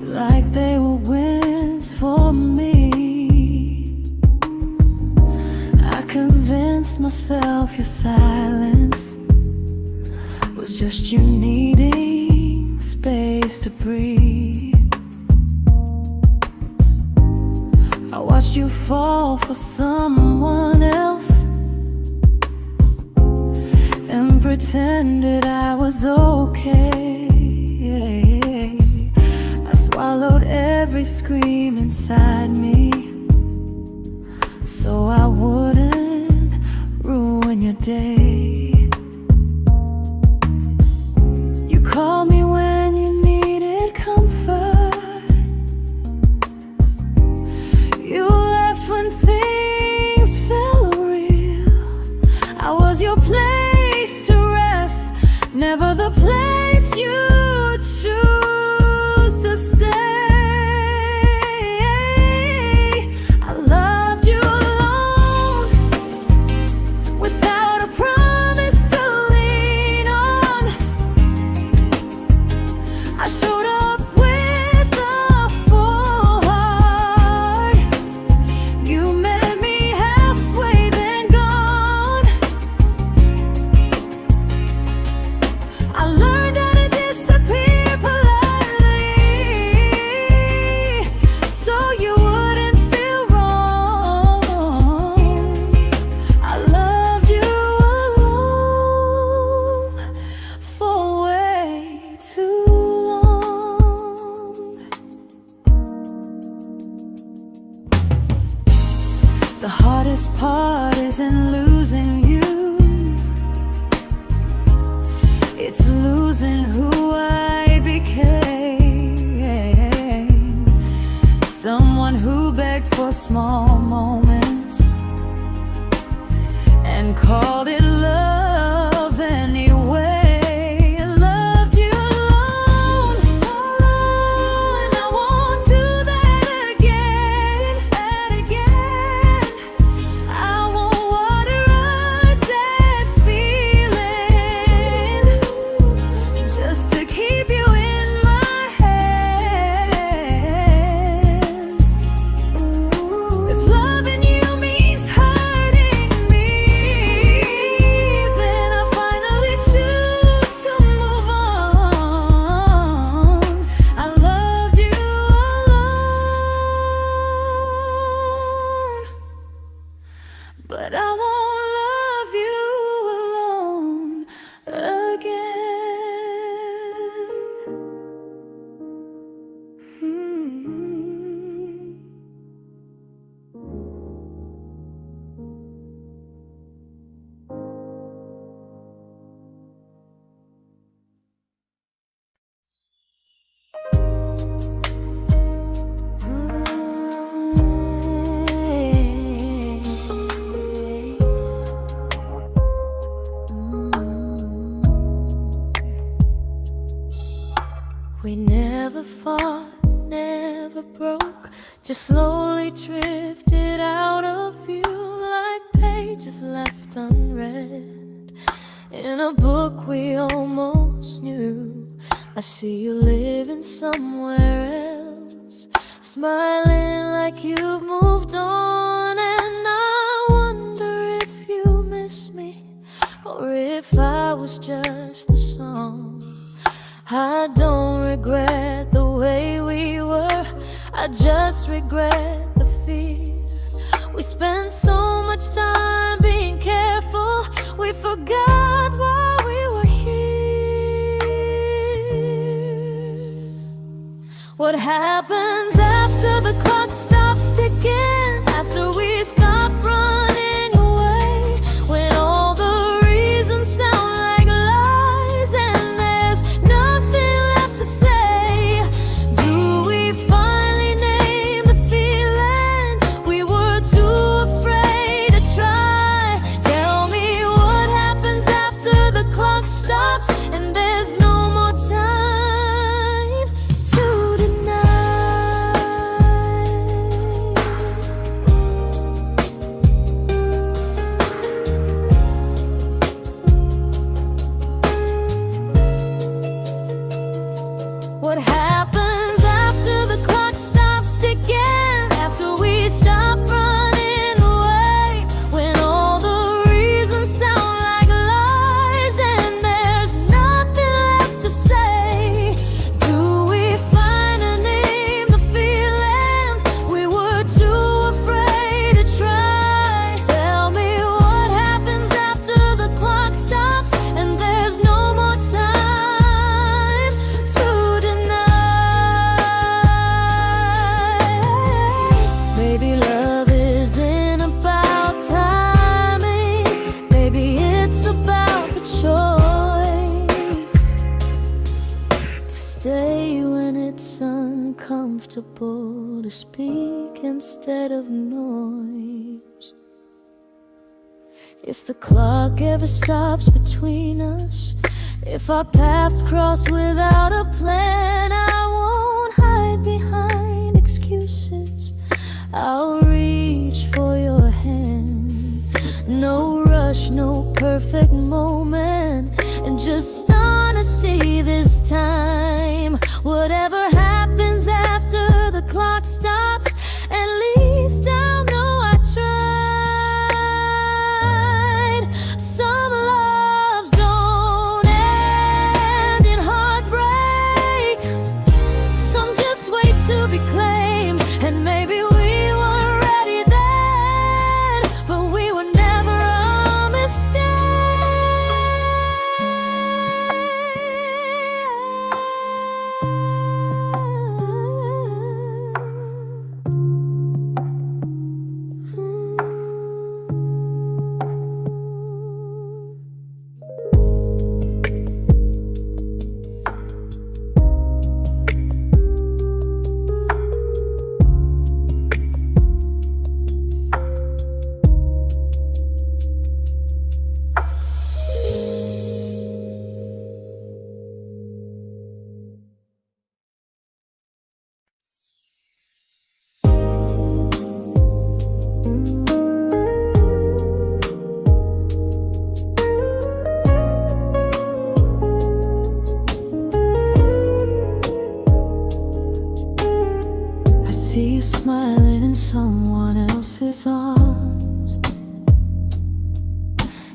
like they were wins for me. I convinced myself your silence was just you needing space to breathe. I watched you fall for someone else and pretended I was okay. I swallowed every scream inside me so I wouldn't ruin your day. You called me when you needed comfort. You left when things felt real. I was your place to rest, never the place you choose to stay. I loved you alone, without a promise to lean on. I showed up with a full heart. You met me halfway, then gone. I learned how to disappear politely, so you wouldn't feel wrong. I loved you alone for way too long. The hardest part isn't losing you, it's losing who I became. Someone who begged for small moments and called it love anyway. I loved you alone, and I won't do that again. I won't water a dead feeling just to keep you in my hands. If loving you means hurting me, then I finally choose to move on. I loved you alone, but I won't love you alone again. We never fought, never broke, just slowly drifted out of view like pages left unread in a book we almost knew. I see you living somewhere else, smiling like you've moved on, and I wonder if you miss me or if I was just a song. I don't regret the way we were, I just regret the fear. We spent so much time being careful, we forgot why we were here. What happens after the clock stops ticking, after we stop running away, when all the reasons sound like lies and there's nothing left to say? Do we finally name the feeling we were too afraid to try? Tell me what happens after the clock stops and there's no more time to deny. comfortable to speak instead of noise. If the clock ever stops between us, if our paths cross without a plan, I won't hide behind excuses. I'll reach for your hand. No rush, no perfect moment, and just honesty this time. Whatever happens after the clock stops, at least I'll know I tried. Some loves don't end in heartbreak, some just wait to be claimed. And maybe we weren't ready then, but we were never a mistake. I see you smiling in someone else's arms,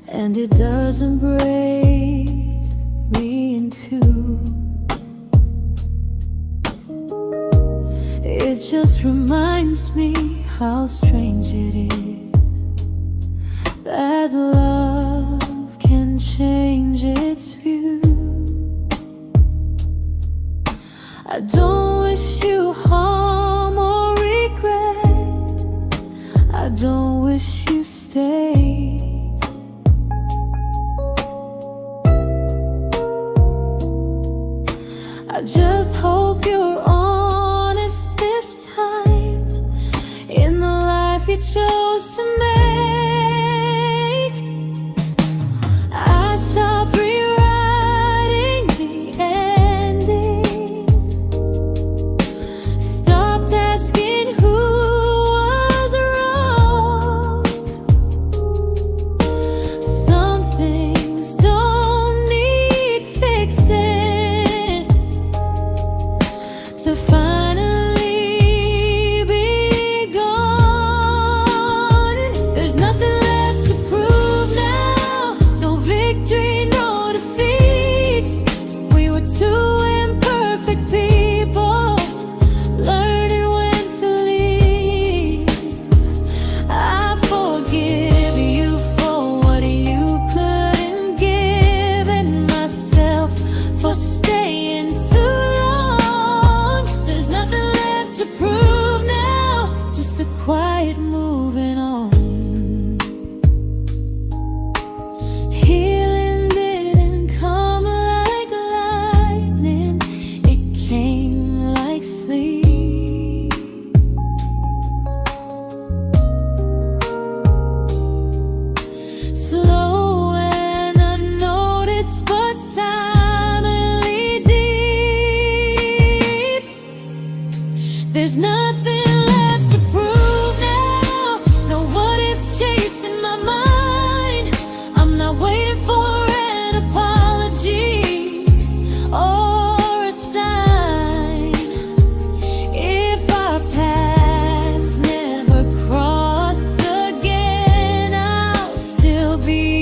and it doesn't break me in two. It just reminds me how strange it is that love can change its view. I don't wish you harm or regret, I don't wish you stayed. I just hope you're honest this time in the life you chose to make. I stopped rewriting the ending, stopped asking who was wrong. Some things don't need fixing to finally be gone. There's nothing left to prove now, no victory, no defeat. We were two imperfect people, learning when to leave. I forgive you for what you couldn't give, and myself for staying too long. There's nothing left to prove now, just a quiet moving on. Healing didn't come like lightning, it came like sleep. Slow and unnoticed, but silently deep. There's nothing left to prove now, no what ifs chasing my mind. I'm not waiting for an apology or a sign. If our paths never cross again, I'll still be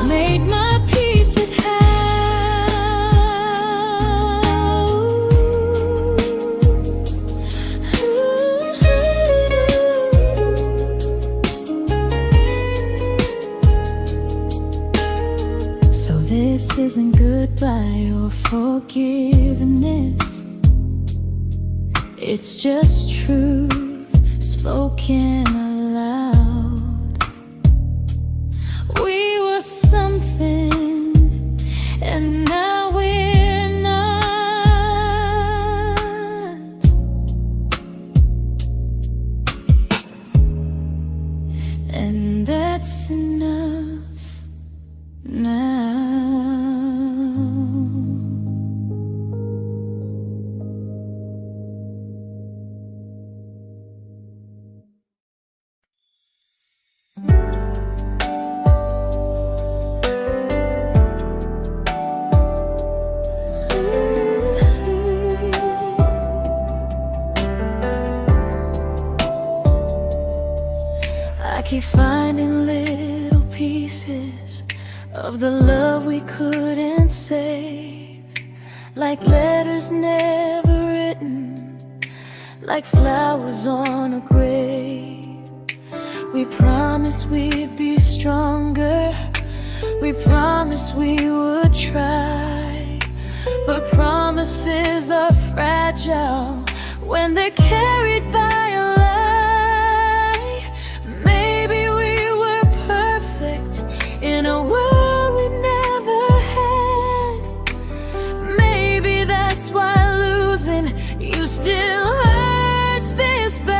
made my peace with how. So this isn't goodbye or forgiveness, it's just truth spoken aloud. We were something, and now we're not. And that's enough now. I keep finding little pieces of the love we couldn't save, like letters never written, like flowers on a grave. We promised we'd be stronger, we promised we would try, but promises are fragile when they're carried by a lie. Maybe we were perfect in a world we never had. Maybe that's why losing you still hurts this bad.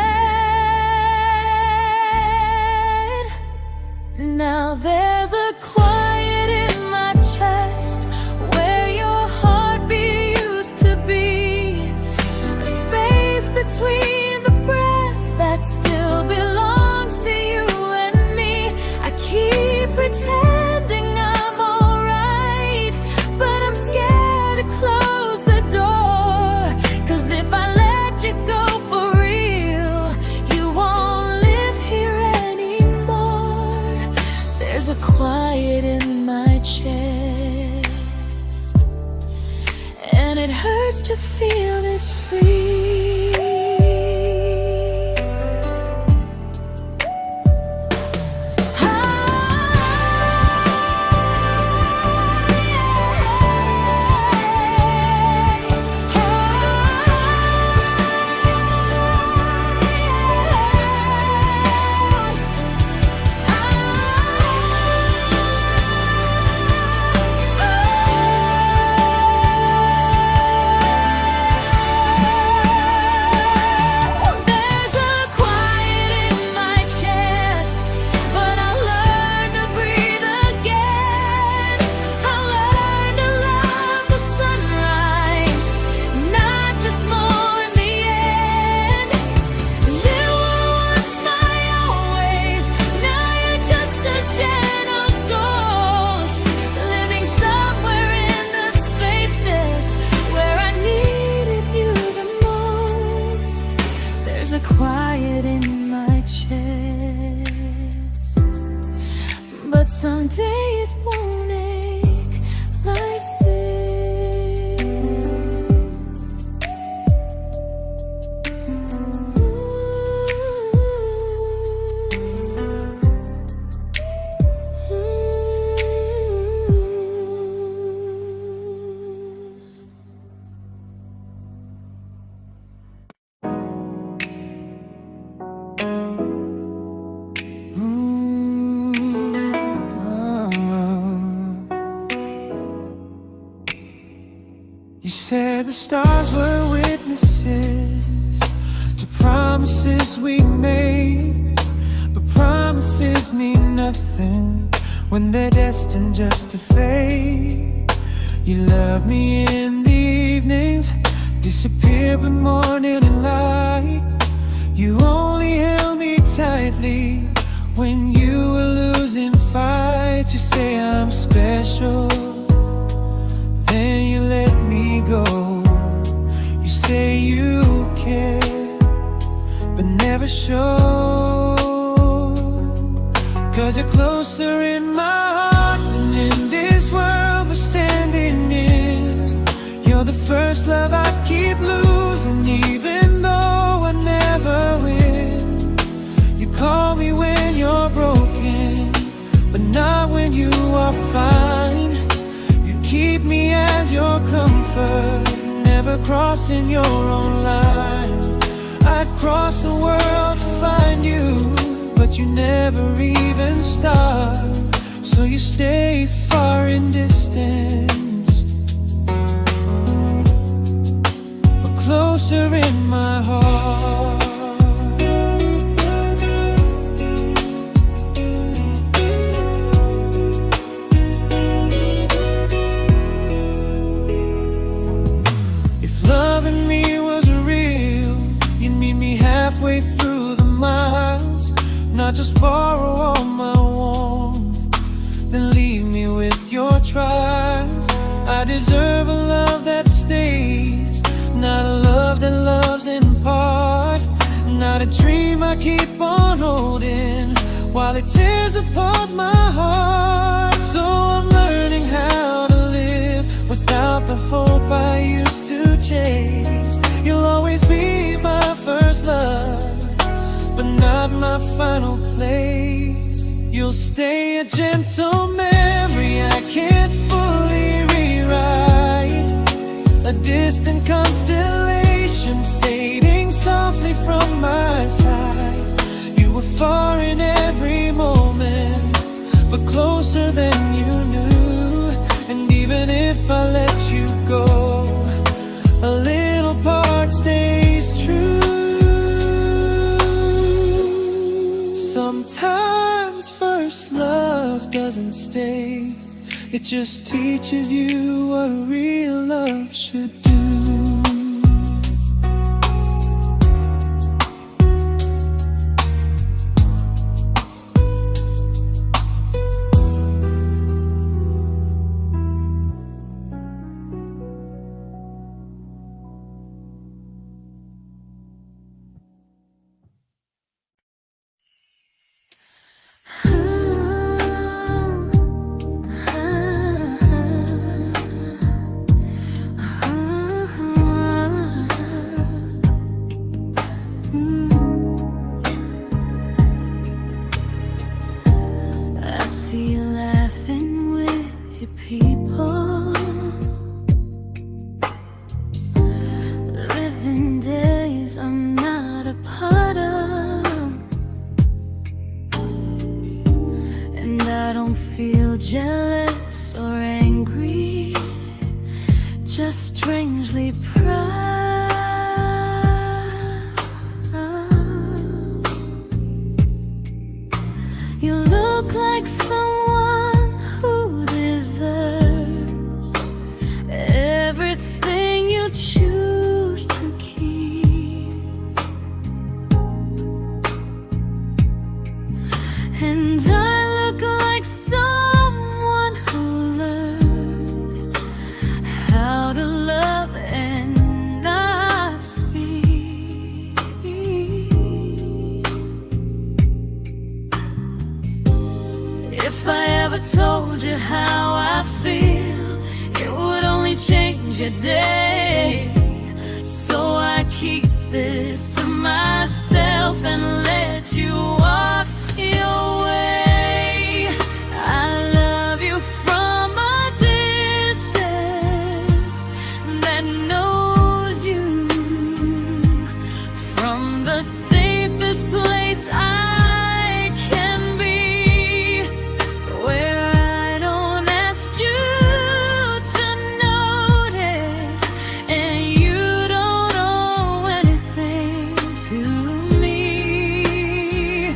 Now there's a quiet in my chest where your heartbeat used to be, a space between the breaths that still belongs to you and me. I keep pretending I'm alright, but I'm scared to close the door, 'cause if I let you go for real, you won't live here anymore. There's a quiet in my chest, and it hurts to feel this free. Quiet in my chest, but someday it won't ache like this. You said the stars were witnesses to promises we made, but promises mean nothing when they're destined just to fade. You love me in the evenings, disappear when morning and light. You only held me tightly when you were losing fights. You say I'm special, then you let me go. You say you care, but never show, 'cause you're closer in my heart than first love I keep losing, even though I never win. You call me when you're broken, but not when you are fine. You keep me as your comfort, never crossing your own line. I'd cross the world to find you, but you never even start. So you stay far in distance, but closer in my heart. If loving me was real, you'd meet me halfway through the miles, not just borrow all my warmth, then leave me with your trials. I deserve a love that stays, not a love that loves in part, not a dream I keep on holding while it tears apart my heart. So I'm learning how to live without the hope I used to chase. You'll always be my first love, but not my final place. You'll stay a gentle memory I can't fully rewrite, a distant constellation fading softly from my side. You were far in every moment, but closer than you knew. And even if I let you go, a little part stays true. Sometimes first love doesn't stay, it just teaches you what real love should do. Jealous or angry, just strangely proud. You look like someone who deserves everything you choose to keep, and I look like someone who learned how to love and not speak. If I ever told you how I feel, it would only change your day. So I keep this to myself and let you walk your way. I love you from a distance that knows you, from the safest place I can be, where I don't ask you to notice and you don't owe anything to me.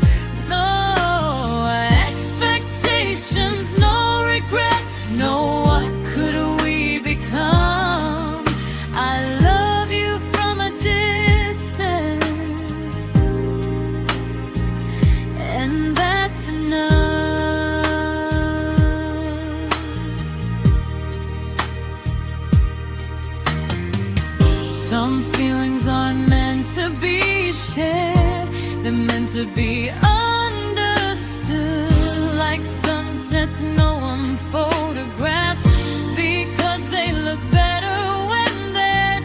No expectations, no regret, no what could we become. I love you from a distance, and that's enough. Some feelings aren't meant to be shared, they're meant to be understood, like sunsets no one photographs, because they look better when they're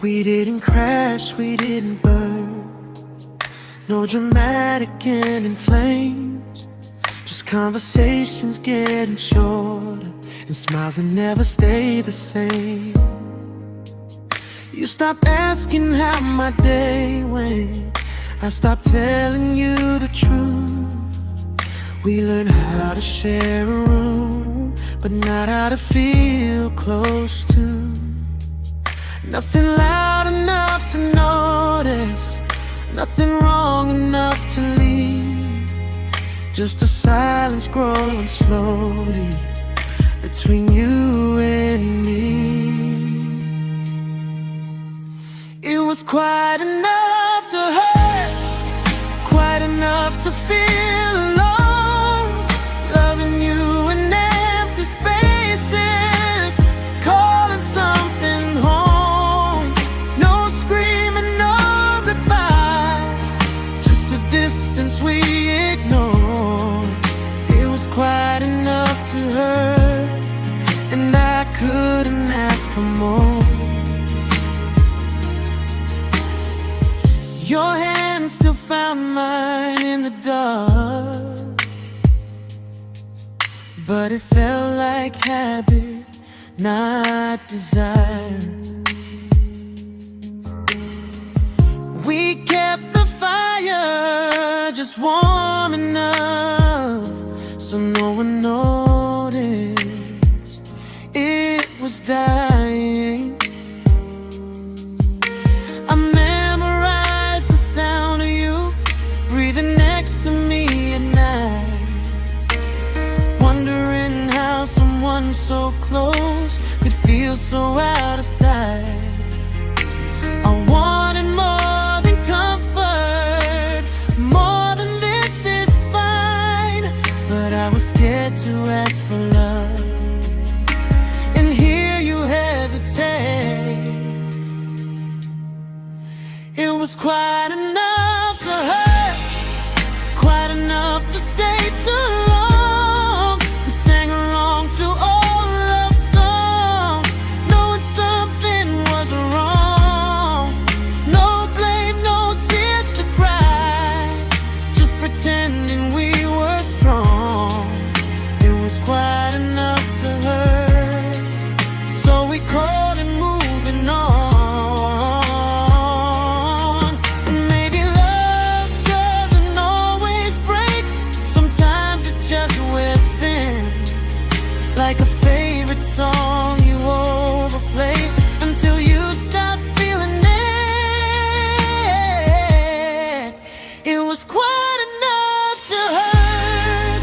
We didn't crash, we didn't burn. No dramatic end in flames. Just conversations getting shorter, and smiles that never stay the same. You stopped asking how my day went. I stopped telling you the truth. We learned how to share a room, but not how to feel close to. Nothing loud enough to notice, nothing wrong enough to leave. Just a silence growing slowly between you and me. It was quite enough to hurt, quite enough to feel alone. Loving you in empty spaces, calling something home. No screaming, no goodbye, just a distance we ignored. It was quite enough to hurt, and I couldn't ask for more. Your hand still found mine in the dark, but it felt like habit, not desire. We kept the fire just warm enough so no one noticed it was dying. I memorized the sound of you breathing next to me at night, wondering how someone so close could feel so out of sight. I wanted more than comfort, more than this is fine, but I was scared to ask for love and hear you hesitate. It was quite enough to hurt, quite enough to stay too long. We sang along to all love songs, knowing something was wrong. No blame, no tears to cry, just pretending we were strong. It was quite enough to hurt, so we called and moving on. Maybe love doesn't always break, sometimes it just wears thin, like a favorite song you overplay until you stop feeling it. It was quite enough to hurt,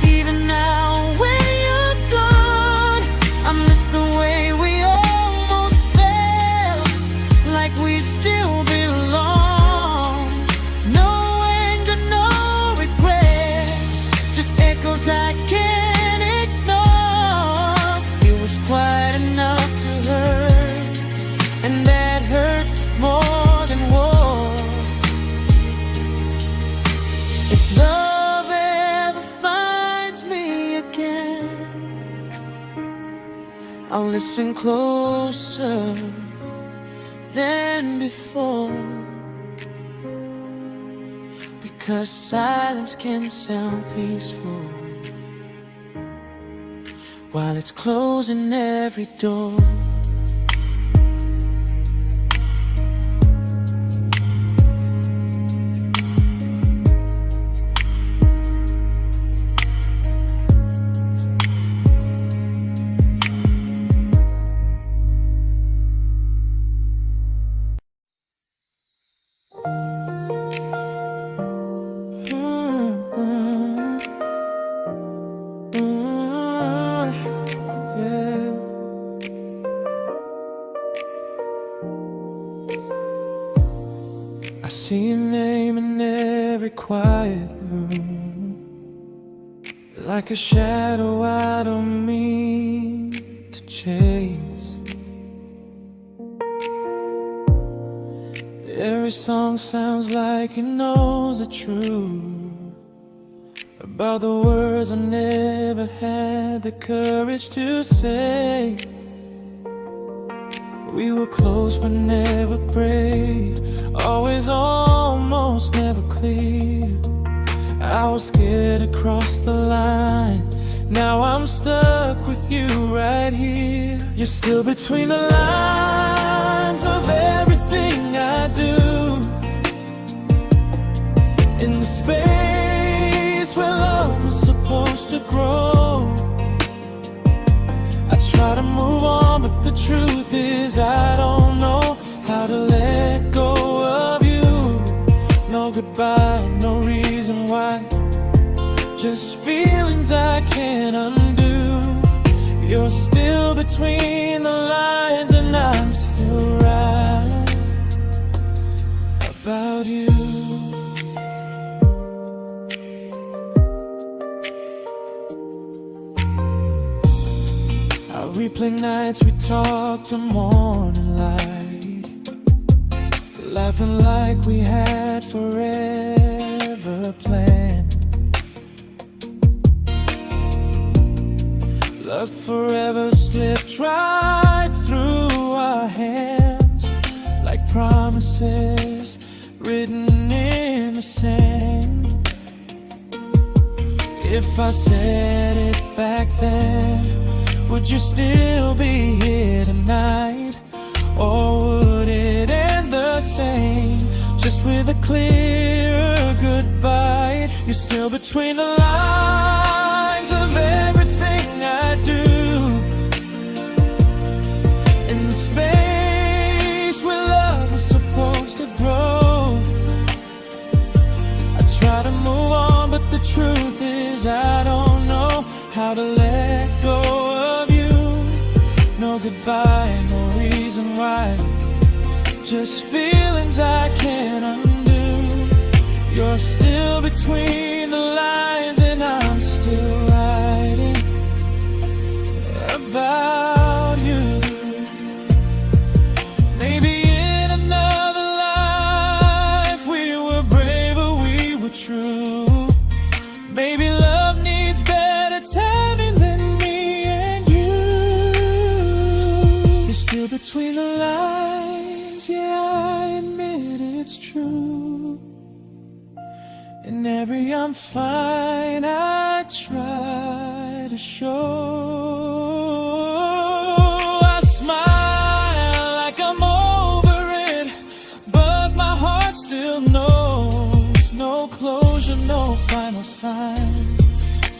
even now when you're gone. I miss the way we almost felt, like we still belong. No anger, no regret, just echoes I can't ignore. It was quite enough to hurt, and that hurts more than war. If love ever finds me again, I'll listen closer than before, because silence can sound peaceful while it's closing every door. Yeah. I see your name in every quiet room, like a shadow I don't mean to chase. Every song sounds like it knows the truth about the words I never had the courage to say. We were close but never brave, always almost, never clear. I was scared to cross the line, now I'm stuck with you right here. You're still between the lines of everything I do, in the space where love was supposed to grow. I try to move on, but the truth is I don't know how to let go of you. No goodbye, no reason why, just feelings I can't undo. You're still between the lines and I'm still right about you. I replay nights we talk to morning light, laughing like we had forever planned. Luck forever slipped right through our hands, like promises written in the sand. If I said it back then, would you still be here tonight? Or would it end the same, just with a clearer goodbye? You're still between the lines of everything I do, in the space where love was supposed to grow. I try to move on, but the truth is I don't know how to let go of you. No goodbye, no reason why, just feelings I can't undo. You're still between the lines and I'm still writing about you. Maybe in another life we were braver, we were true. Maybe love needs better timing than me and you. You're still between the lines, yeah, I admit it's true. In every I'm fine I try to show. I smile like I'm over it, but my heart still knows. No closure, no final sign,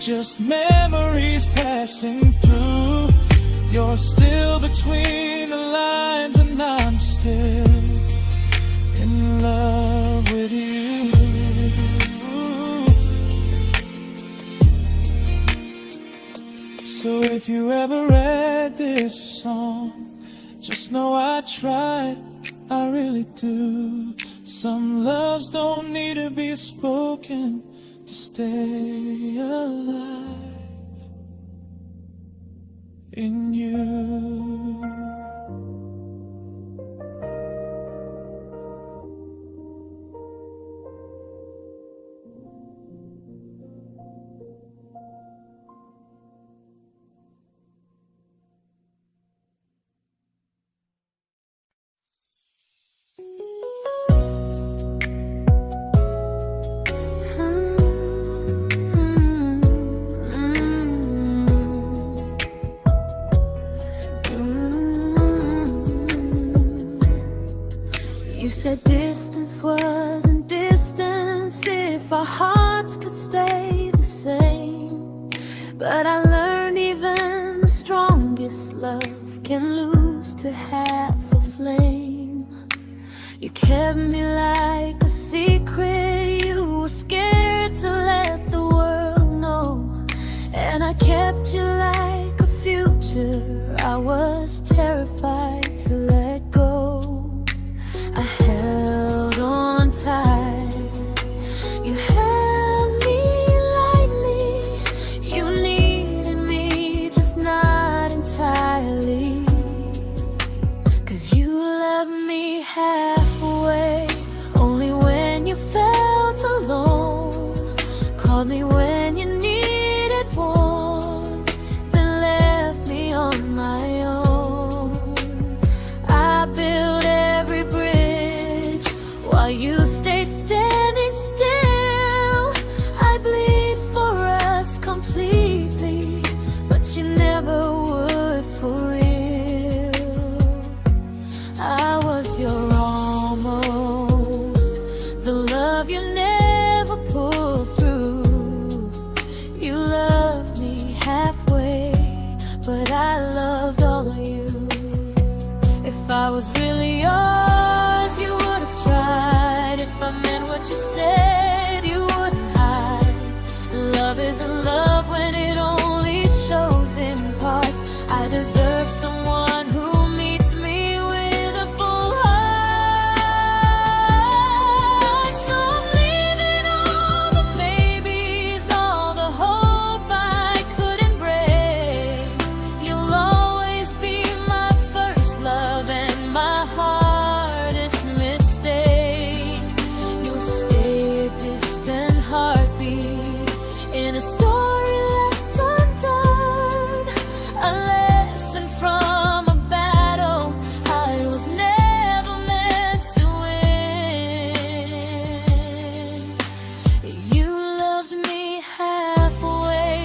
just memories passing through. You're still between the lines and I'm still in love with you. So if you ever read this song, just know I tried, I really do. Some loves don't need to be spoken to stay alive in you. You said distance wasn't distance if our hearts could stay the same. But I learned even the strongest love can lose to half a flame. You kept me like a secret, you were scared to let the world know. And I kept you like a future, I was terrified to let go. I held on tight, you held me lightly. You needed me, just not entirely. 'Cause you loved me halfway, only when you felt while you stayed standing still. I bleed for us completely, but you never would for real. I was your almost, the love you never pulled through. You loved me halfway, but I loved all of you. If I was really yours, you would have tried. If I meant what you said, you wouldn't hide. Love isn't love when it only shows in parts. I deserve someone who meets me with a full heart. So I'm leaving all the maybes, all the hope I couldn't break. You'll always be my first love and my hardest mistake. You'll stay a distant heartbeat in a story left undone, a lesson from a battle I was never meant to win. You loved me halfway,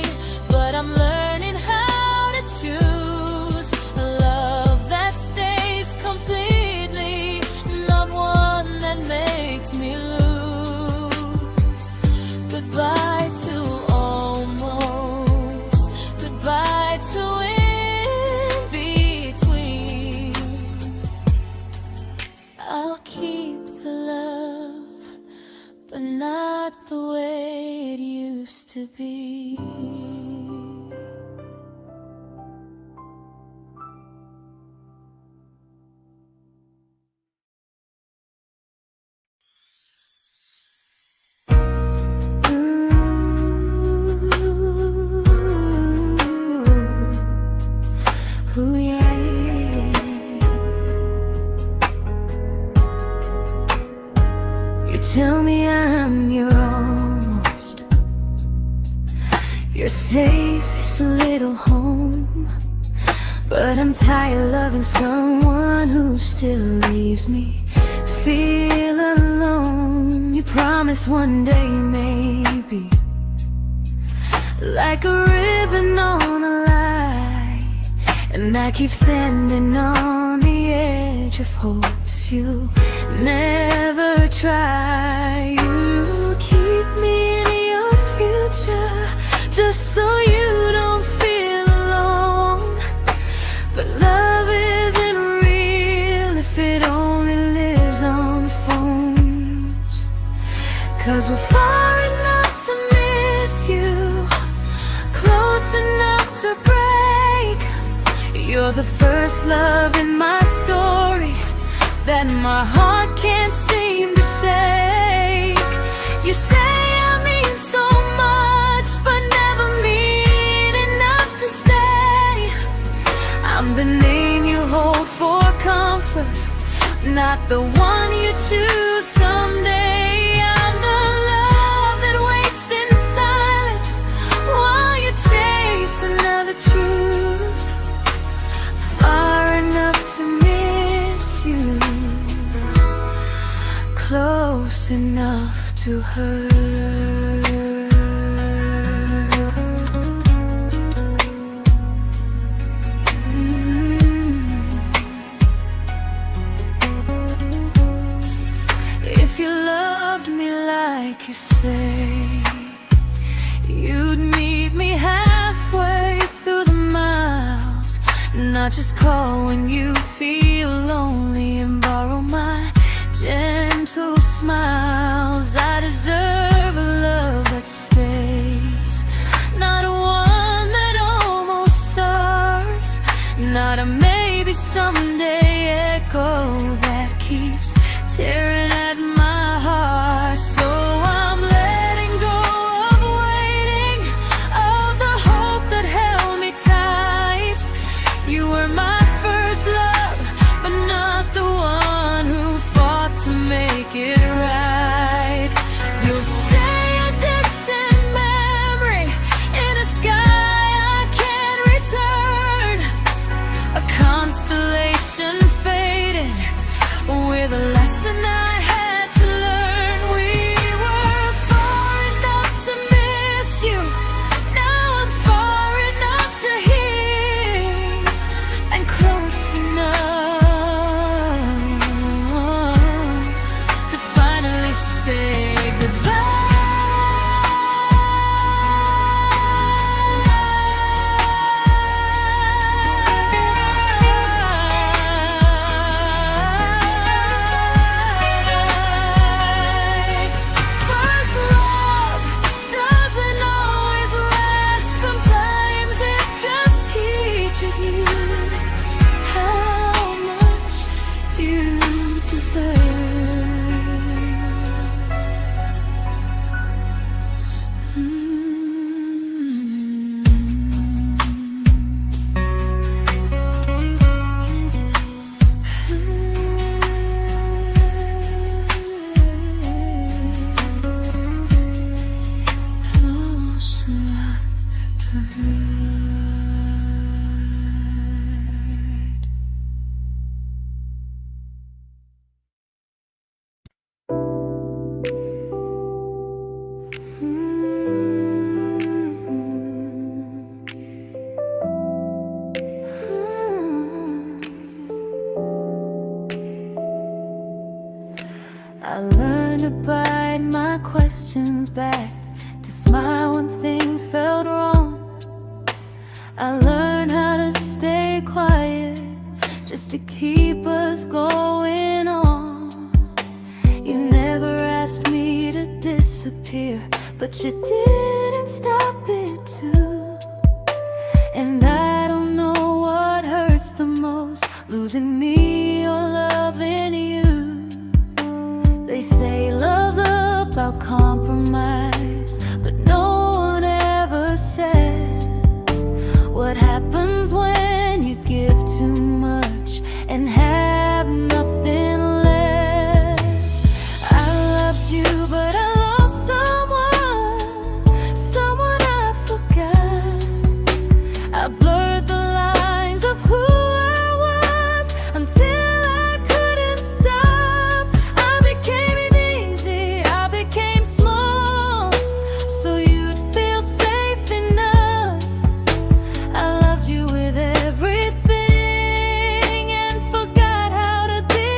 but I'm learning how to choose a love that stays completely, not one that makes me lose. Goodbye to almost, goodbye to in between. I'll keep the love, but not the way it used to be. Ooh, yeah, yeah. You tell me I'm your almost, your safest little home, but I'm tired loving someone who still leaves me feel alone. You promise one day maybe, like a ribbon on a line, and I keep standing on the edge of hopes you never try. You keep me in your future just so you don't feel alone. But love isn't real if it only lives on phones. 'Cause we're far enough to miss you, close enough to break. You're the first love in my story that my heart can't seem to shake. You say I mean so much, but never mean enough to stay. I'm the name you hold for comfort, not the one you choose someday. I'm the love that waits in silence while you chase another truth. Far enough to miss you, close enough to hurt. If you loved me like you say, you'd meet me halfway through the miles, not just call when you feel lonely and borrow my gentle smiles. I deserve a love that stays, not one that almost starts, not a maybe someday echo that keeps tearing at my heart. So I'm letting go of waiting, of the hope that held me tight. You were my first love, but not the one who fought to make it right. You'll stay a distant memory in a sky I can't return, a constellation faded with a lesson I I learned to bite my questions back, to smile when things felt wrong. I learned how to stay quiet, just to keep us going on. You never asked me to disappear, but you didn't stop it too. And I don't know what hurts the most, losing me or loving you. They say love's about compromise, but no one ever says what happens when you give too much and have nothing left. I loved you, but I lost someone I forgot. I blurred the lines of who I was until I couldn't stop. I became easy, I became small, so you'd feel safe enough. I loved you with everything and forgot how to be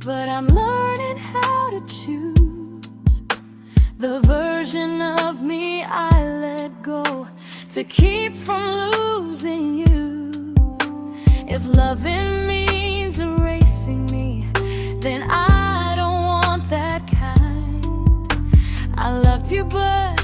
but I'm learning how to choose the version of me I let go to keep from losing you. If loving means erasing me, then I don't want that kind. I loved you, but